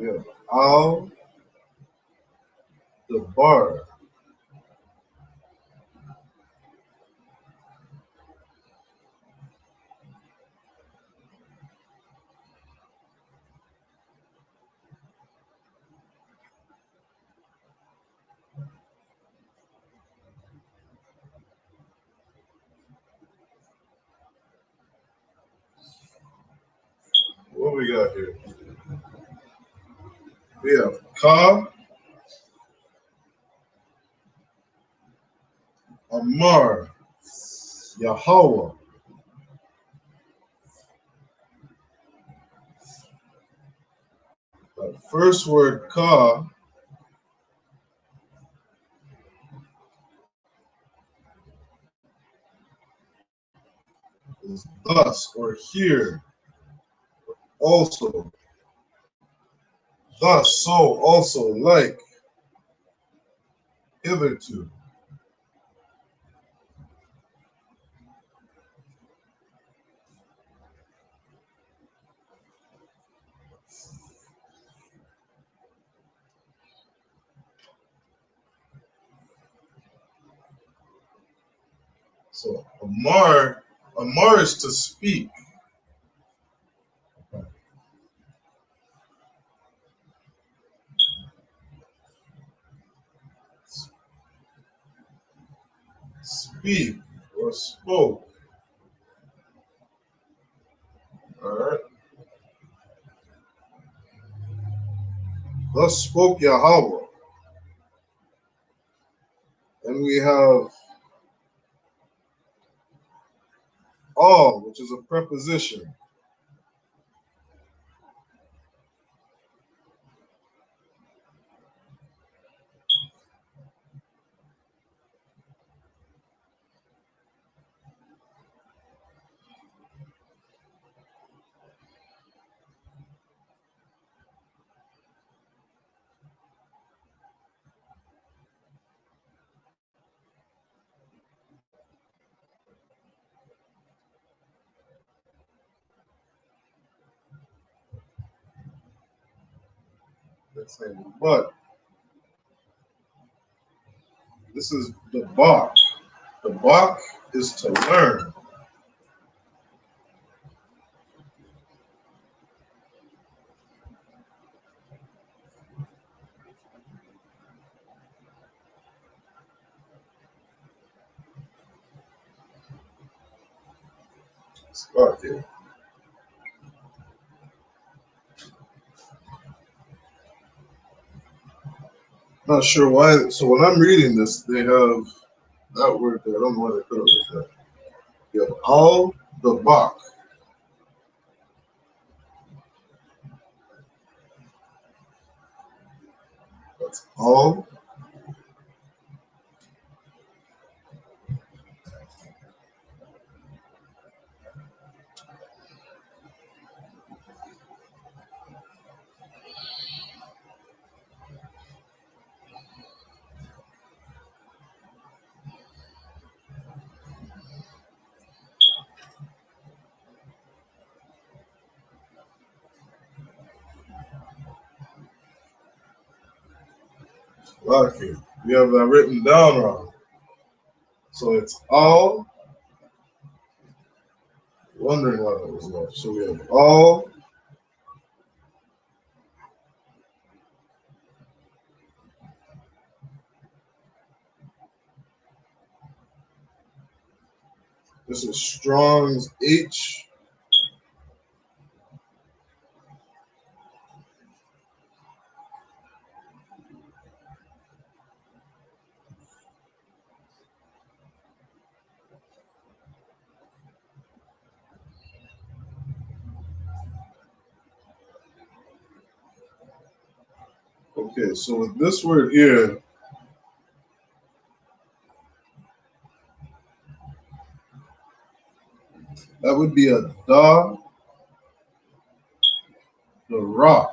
Yeah, Al, the bar. What we got here? We have Ka, Amar, Yahweh. The first word Ka is thus or here, also. Thus, so, also, like, hitherto. So Amar is to speak. Speak or spoke. All right. Thus spoke Yahweh. And we have all, which is a preposition. Let's say, but this is the bach. The bach is to learn. Okay. Not sure why. So when I'm reading this, they have that word there. I don't know why they put it like that. You have all the bach. That's all. Okay. We have that written down wrong. So it's all. Wondering why that was left. So we have all. This is Strong's H. Okay, so with this word here, that would be a da, the ra.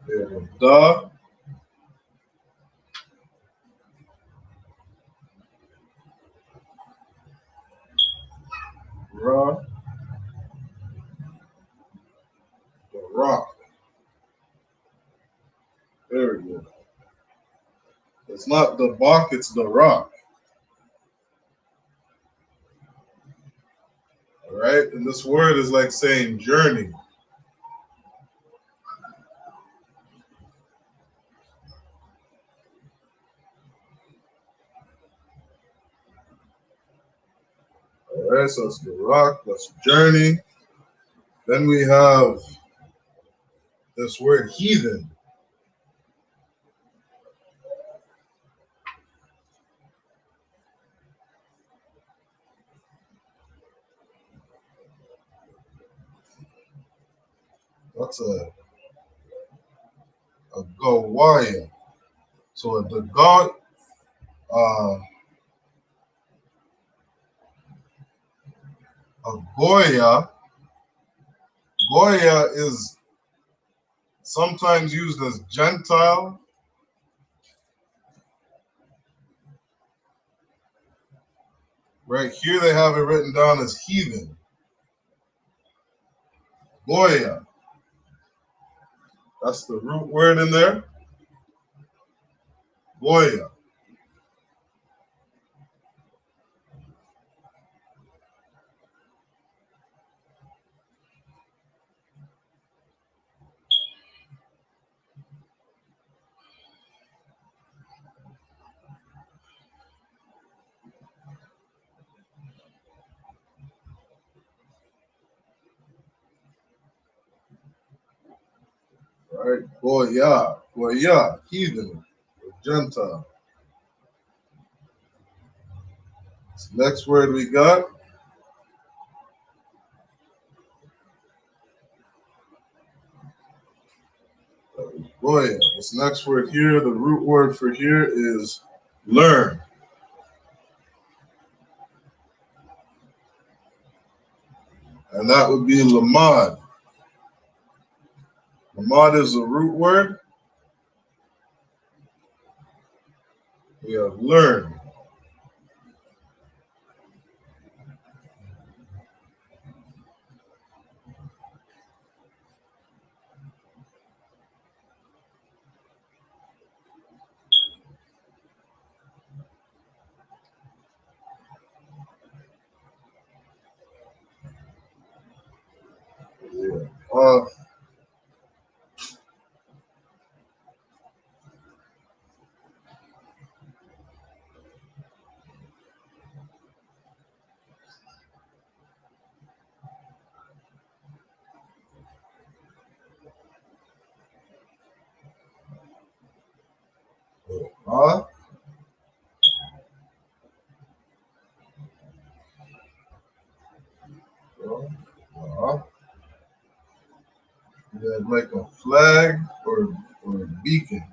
Yeah, da, ra, the ra. There we go. It's not the bach, it's the ra. All right, and this word is like saying journey. All right, so it's the rock, that's journey. Then we have this word heathen. That's a gawaya. So the god, uh, a goya. Goya is sometimes used as Gentile. Right here they have it written down as heathen. Goya. That's the root word in there. Goya. All right, Goyah, heathen, or Gentile. This next word we got. Goyah. This next word here, the root word for here is learn. And that would be lamad. Lamad is a root word. We have learn. Yeah. Uh, like a flag or a beacon.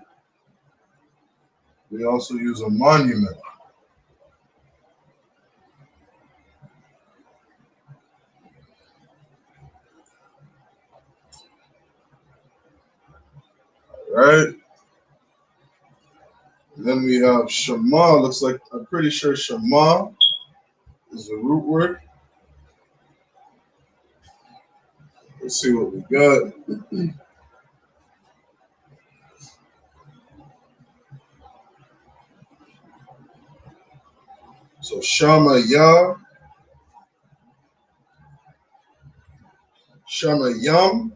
We also use a monument. Right? And then we have Shema. Looks like, I'm pretty sure Shema is a root word. Let's see what we got. So Shama Yah, Shama Yam.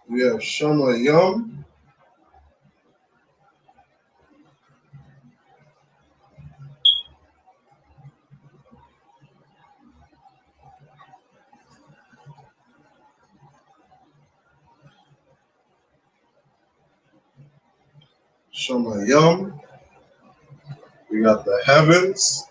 We have Shama Yam. Shama Yam. We got the heavens.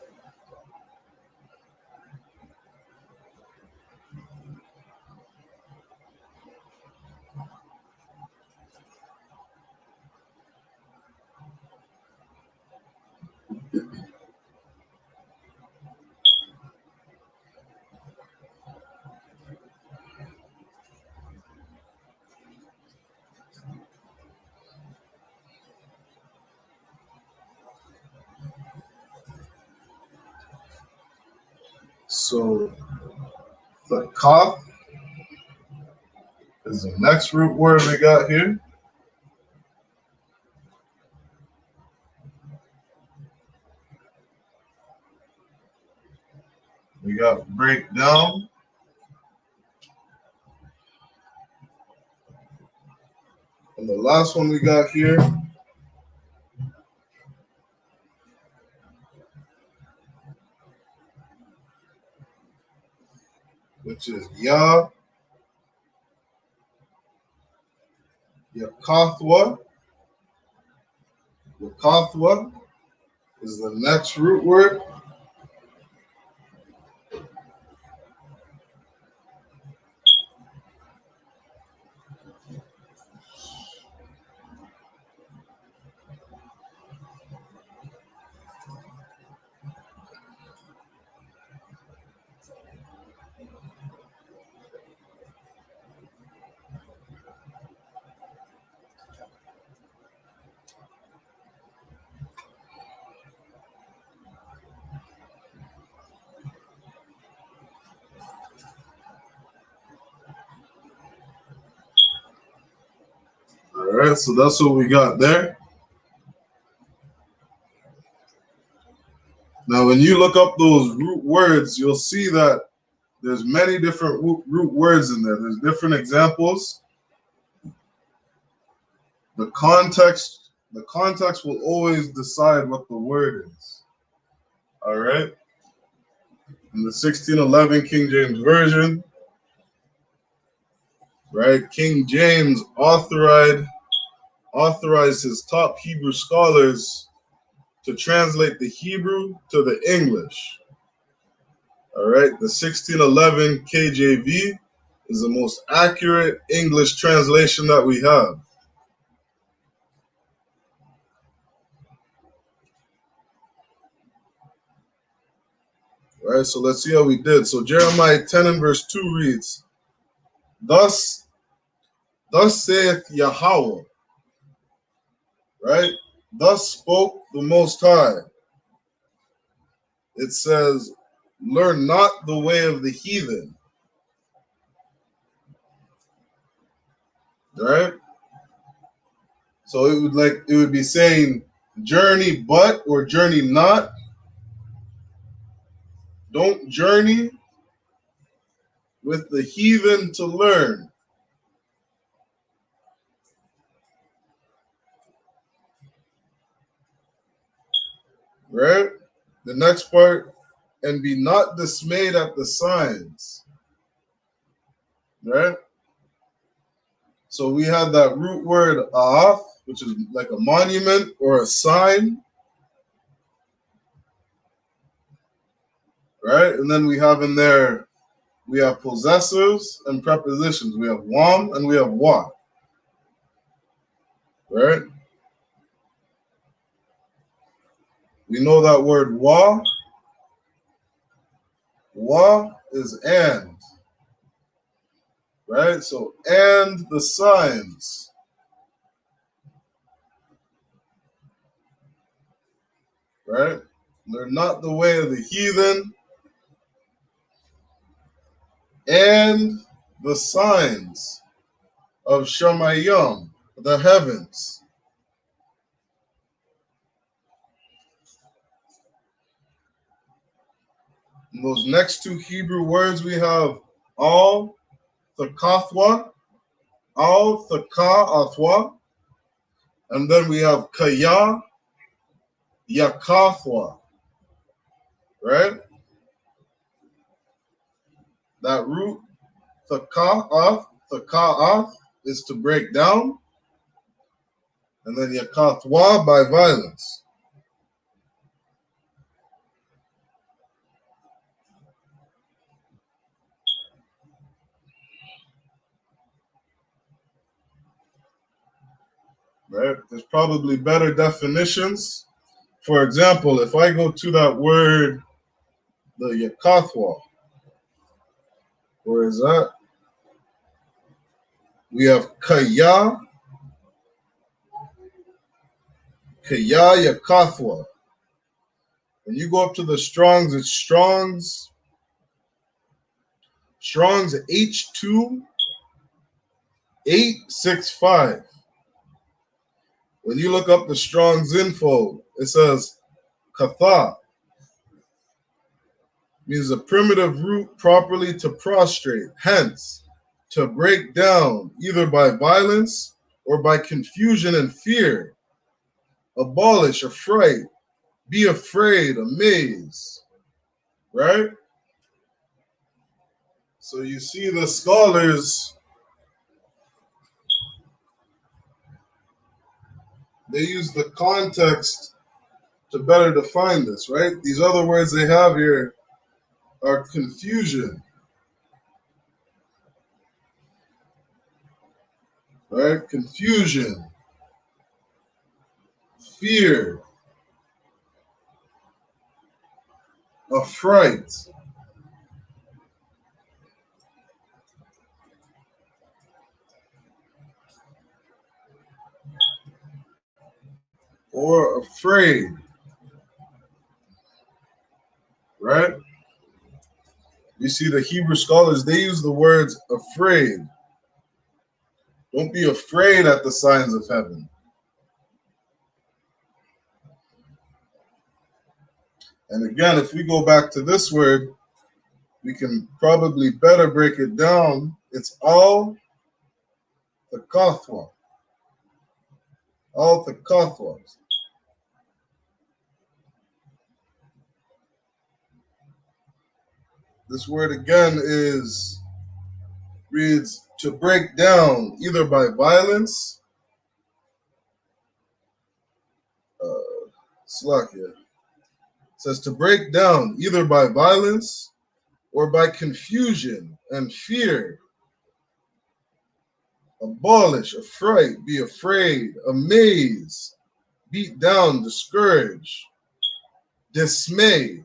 So the Ka is the next root word we got here. We got breakdown. And the last one we got here, which is Yah, Yakathwa. Yakathwa is the next root word. All right, so that's what we got there. Now, when you look up those root words, you'll see that there's many different root words in there. There's different examples. The context will always decide what the word is. All right. In the 1611 King James Version, right? King James authorized his top Hebrew scholars to translate the Hebrew to the English. All right, the 1611 KJV is the most accurate English translation that we have. All right, so let's see how we did. So Jeremiah 10 and verse 2 reads, Thus saith Yahweh, right? Thus spoke the Most High. It says, learn not the way of the heathen. Right? So it would be saying journey but or journey not. Don't journey with the heathen to learn. Right? The next part, and be not dismayed at the signs. Right? So we have that root word af, which is like a monument or a sign. Right? And then we have in there, we have possessors and prepositions. We have wam and we have wa. Right? We know that word wa. Wa is and. Right? So, and the signs. Right? They're not the way of the heathen. And the signs of Shamayim, the heavens. And those next two Hebrew words we have al thakathwa, al thakathwa, and then we have kaya yakathwa. Right? That root thaka'ath is to break down, and then yakathwa by violence. Right? There's probably better definitions. For example, if I go to that word, the yakathwa, where is that? We have kaya yakathwa. When you go up to the Strongs, it's Strongs H2 865. When you look up the Strong's info, it says katha means a primitive root properly to prostrate, hence to break down either by violence or by confusion and fear, abolish, affright, be afraid, amaze, right? So you see the scholars, they use the context to better define this, right? These other words they have here are confusion, right? Confusion, fear, affright, or afraid, right? You see the Hebrew scholars, they use the words afraid. Don't be afraid at the signs of heaven. And again, if we go back to this word, we can probably better break it down. It's all the kathwa. All the kathwas. This word again reads to break down either by violence, Slakia, says to break down either by violence or by confusion and fear, abolish, affright, be afraid, amaze, beat down, discourage, dismay,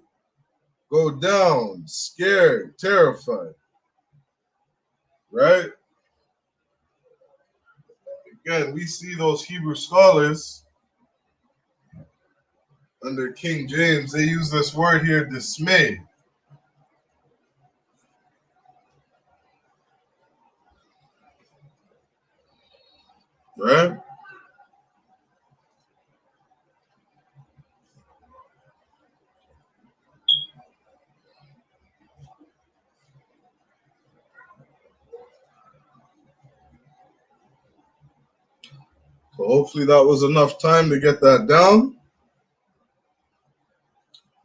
go down, scared, terrified, right? Again, we see those Hebrew scholars under King James, they use this word here, dismay. Right? So hopefully that was enough time to get that down.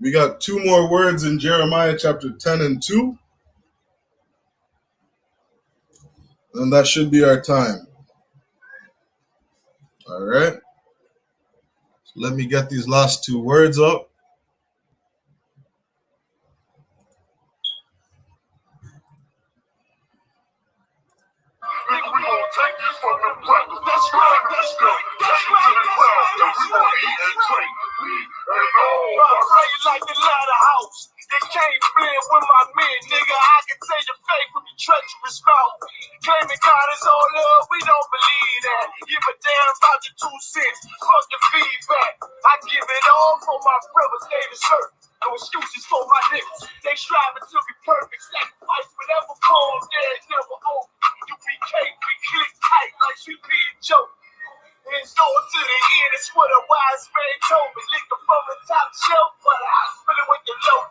We got two more words in Jeremiah chapter 10 and 2. And that should be our time. All right. So let me get these last two words up. Like the ladder house. They can't blend with my men, nigga. I can say the faith with the treacherous mouth. Claiming God is all love, we don't believe that. Give a damn about your 2 cents. Fuck the feedback. I give it all for my brothers, David Shirt. No excuses for my niggas. They striving to be perfect. Sacrifice whatever form, there is never over. U.P.K, we click tight like SHALAM and joke. It's going to the end, it's what a wise man told me. Liquor from the top shelf, but I spill it with the low.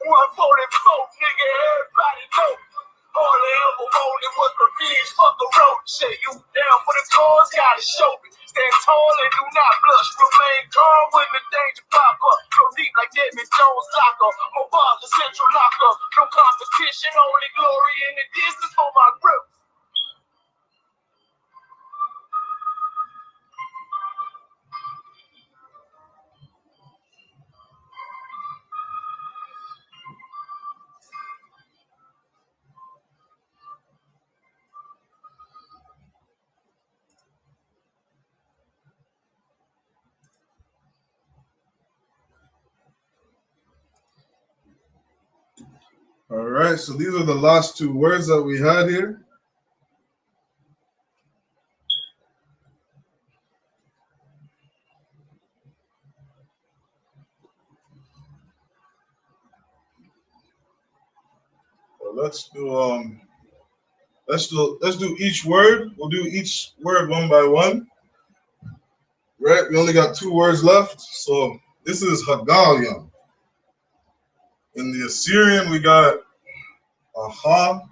144, nigga, everybody know. All I ever wanted was revenge, fuck the road. Shit, you down for the cause, gotta show me. Stand tall and do not blush. Remain calm when the danger pop up. Go deep like Desmond Jones locker. Mobile, the central locker. No competition, only glory in the distance for my group. All right, so these are the last two words that we had here. So let's do each word. We'll do each word one by one. Right? We only got 2 words left. So this is Hagalion. In the Assyrian, we got Aha.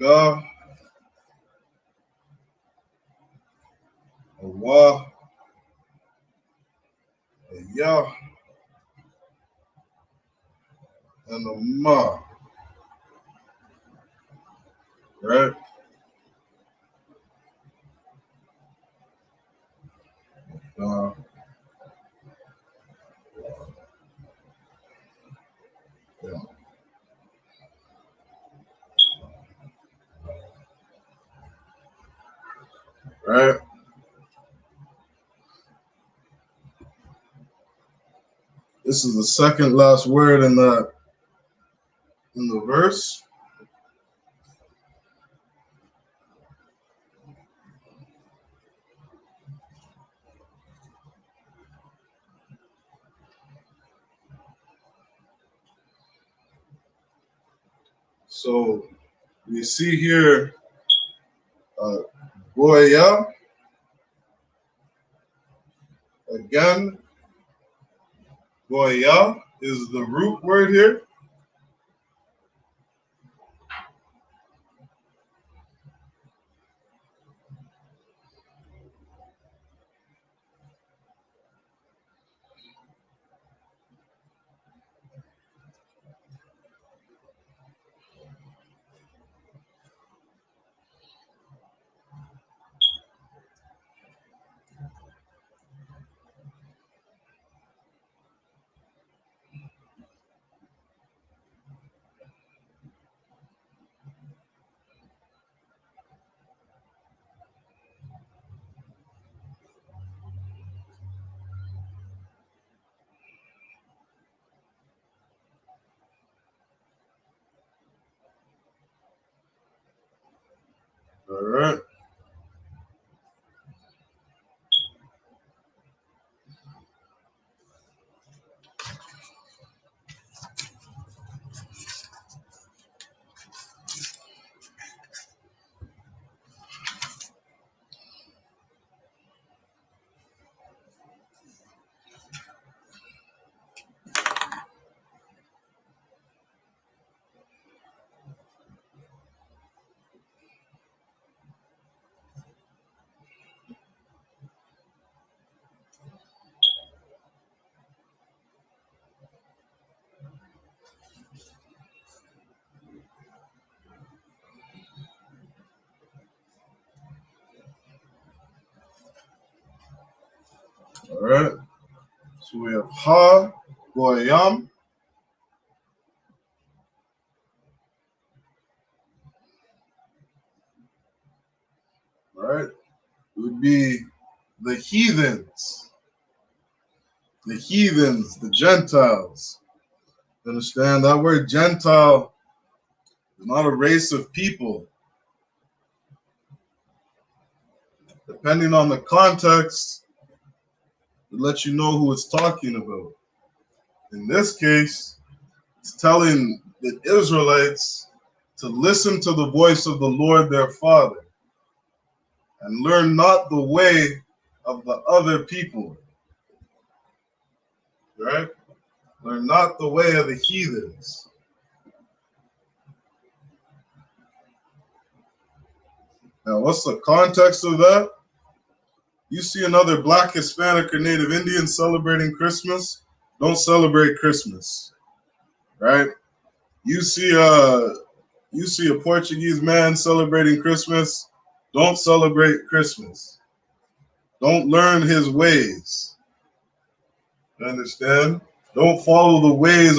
Ga, a Wa, a Ya, and a Ma. Right? Uh, yeah. Right? This is the second last word in the verse. So we see here Goya. Again, Goya is the root word here. All right. All right. So we have Ha, Goyam. All right. It would be the heathens. The heathens, the Gentiles. Understand that word Gentile is not a race of people. Depending on the context, it lets you know who it's talking about. In this case, it's telling the Israelites to listen to the voice of the Lord their Father and learn not the way of the other people. Right? Learn not the way of the heathens. Now, what's the context of that? You see another Black, Hispanic, or Native Indian celebrating Christmas, don't celebrate Christmas. Right? You see a Portuguese man celebrating Christmas, don't celebrate Christmas. Don't learn his ways. You understand? Don't follow the ways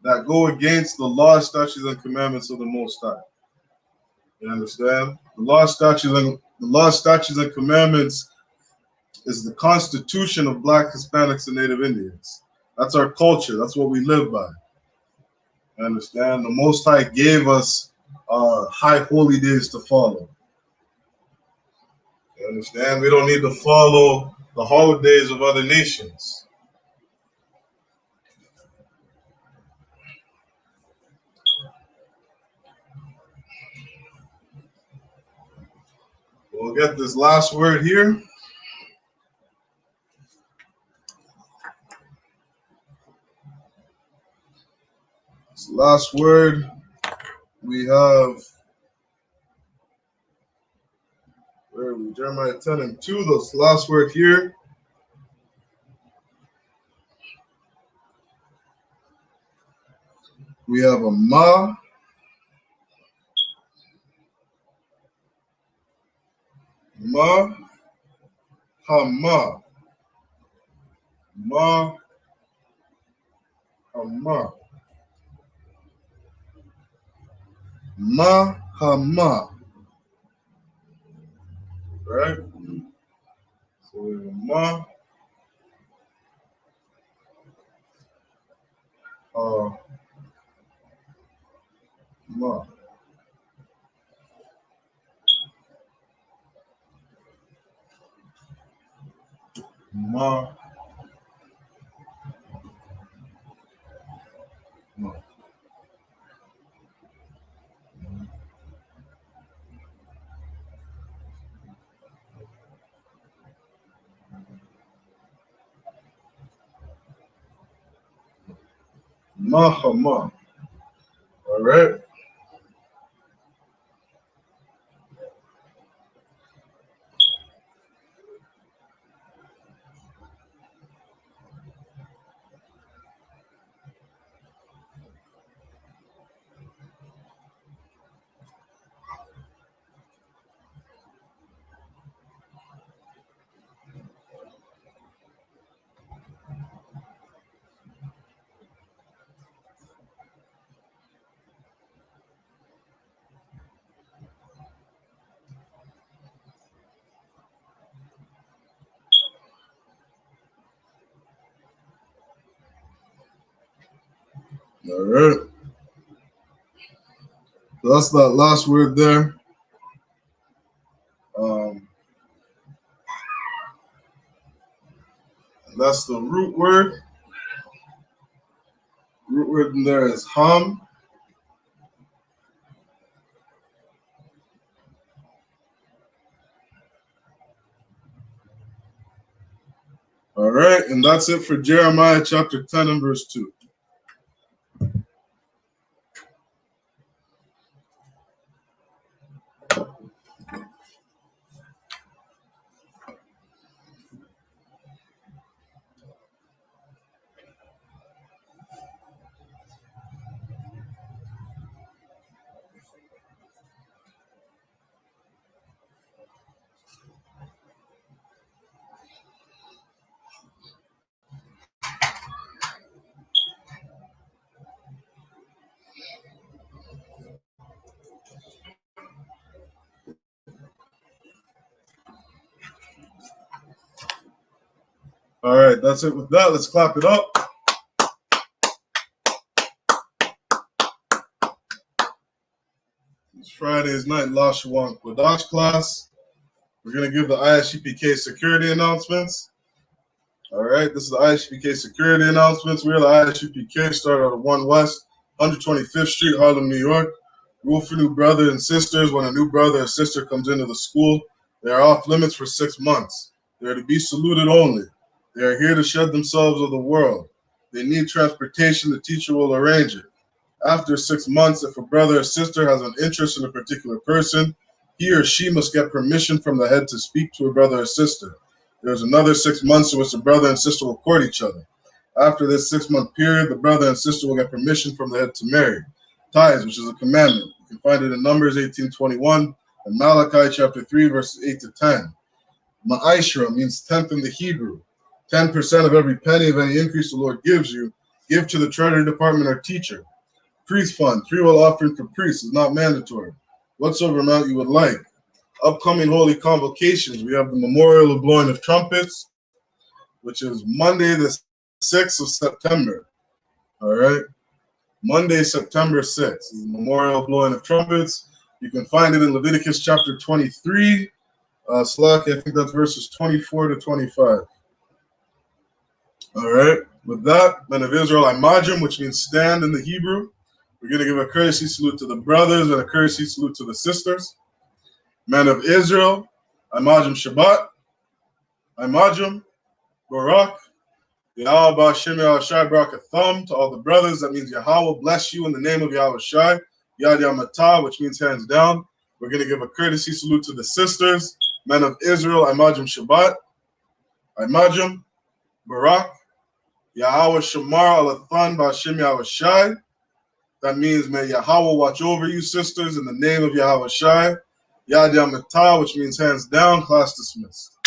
that go against the law, statutes, and commandments of the Most High. You understand? The law, statutes, and commandments is the constitution of Black, Hispanics, and Native Indians. That's our culture. That's what we live by. You understand? The Most High gave us high holy days to follow. You understand? We don't need to follow the holidays of other nations. We'll get this last word here. This last word we have, where are we? Jeremiah 10 and 2. This last word here. We have a ma. Ma. Hama. Ma. Hama. Ma. Hama. Right? So we have ma. Ma. Ma. Ma. Ma. Hama. All right? All right. So that's that last word there. That's the root word. Root word in there is ham. All right, and that's it for Jeremiah chapter 10 and verse 2. All right, that's it with that. Let's clap it up. It's Friday's night Lashawan Qadash class. We're going to give the I.S.U.P.K security announcements. All right, this is the I.S.U.P.K security announcements. We are the I.S.U.P.K, started out of 1 West, 125th Street, Harlem, New York. Rule for new brothers and sisters: when a new brother or sister comes into the school, they are off limits for 6 months. They are to be saluted only. They are here to shed themselves of the world. They need transportation. The teacher will arrange it. After 6 months, if a brother or sister has an interest in a particular person, he or she must get permission from the head to speak to a brother or sister. There's another 6 months in which the brother and sister will court each other. After this 6-month period, the brother and sister will get permission from the head to marry. TITHES, which is a commandment. You can find it in Numbers 18:21 and Malachi chapter 3, verses 8 to 10. Ma'ashra means tenth in the Hebrew. 10% of every penny of any increase the Lord gives you, give to the treasury department or teacher. Priest fund, freewill offering for priests is not mandatory. Whatsoever amount you would like. Upcoming holy convocations, we have the memorial of blowing of trumpets, which is Monday the 6th of September. All right? Monday, September 6th is the memorial of blowing of trumpets. You can find it in Leviticus chapter 23, Slack, I think that's verses 24 to 25. All right? With that, men of Israel, Imajim, which means stand in the Hebrew. We're going to give a courtesy salute to the brothers and a courtesy salute to the sisters. Men of Israel, Imajim Shabbat, Imajim, Barak, Yahweh Ba'Shem Yahushai Barakatham. To all the brothers, that means Yahweh bless you in the name of Yahushai. Yad Yamatah, which means hands down. We're going to give a courtesy salute to the sisters. Men of Israel, Imajim Shabbat, Imajim, Barak, Yahweh Shamar Alathan Ba'Shem Yahushai. That means may Yahweh watch over you, sisters, in the name of Yahushai. Yad Yamatah, which means hands down. Class dismissed.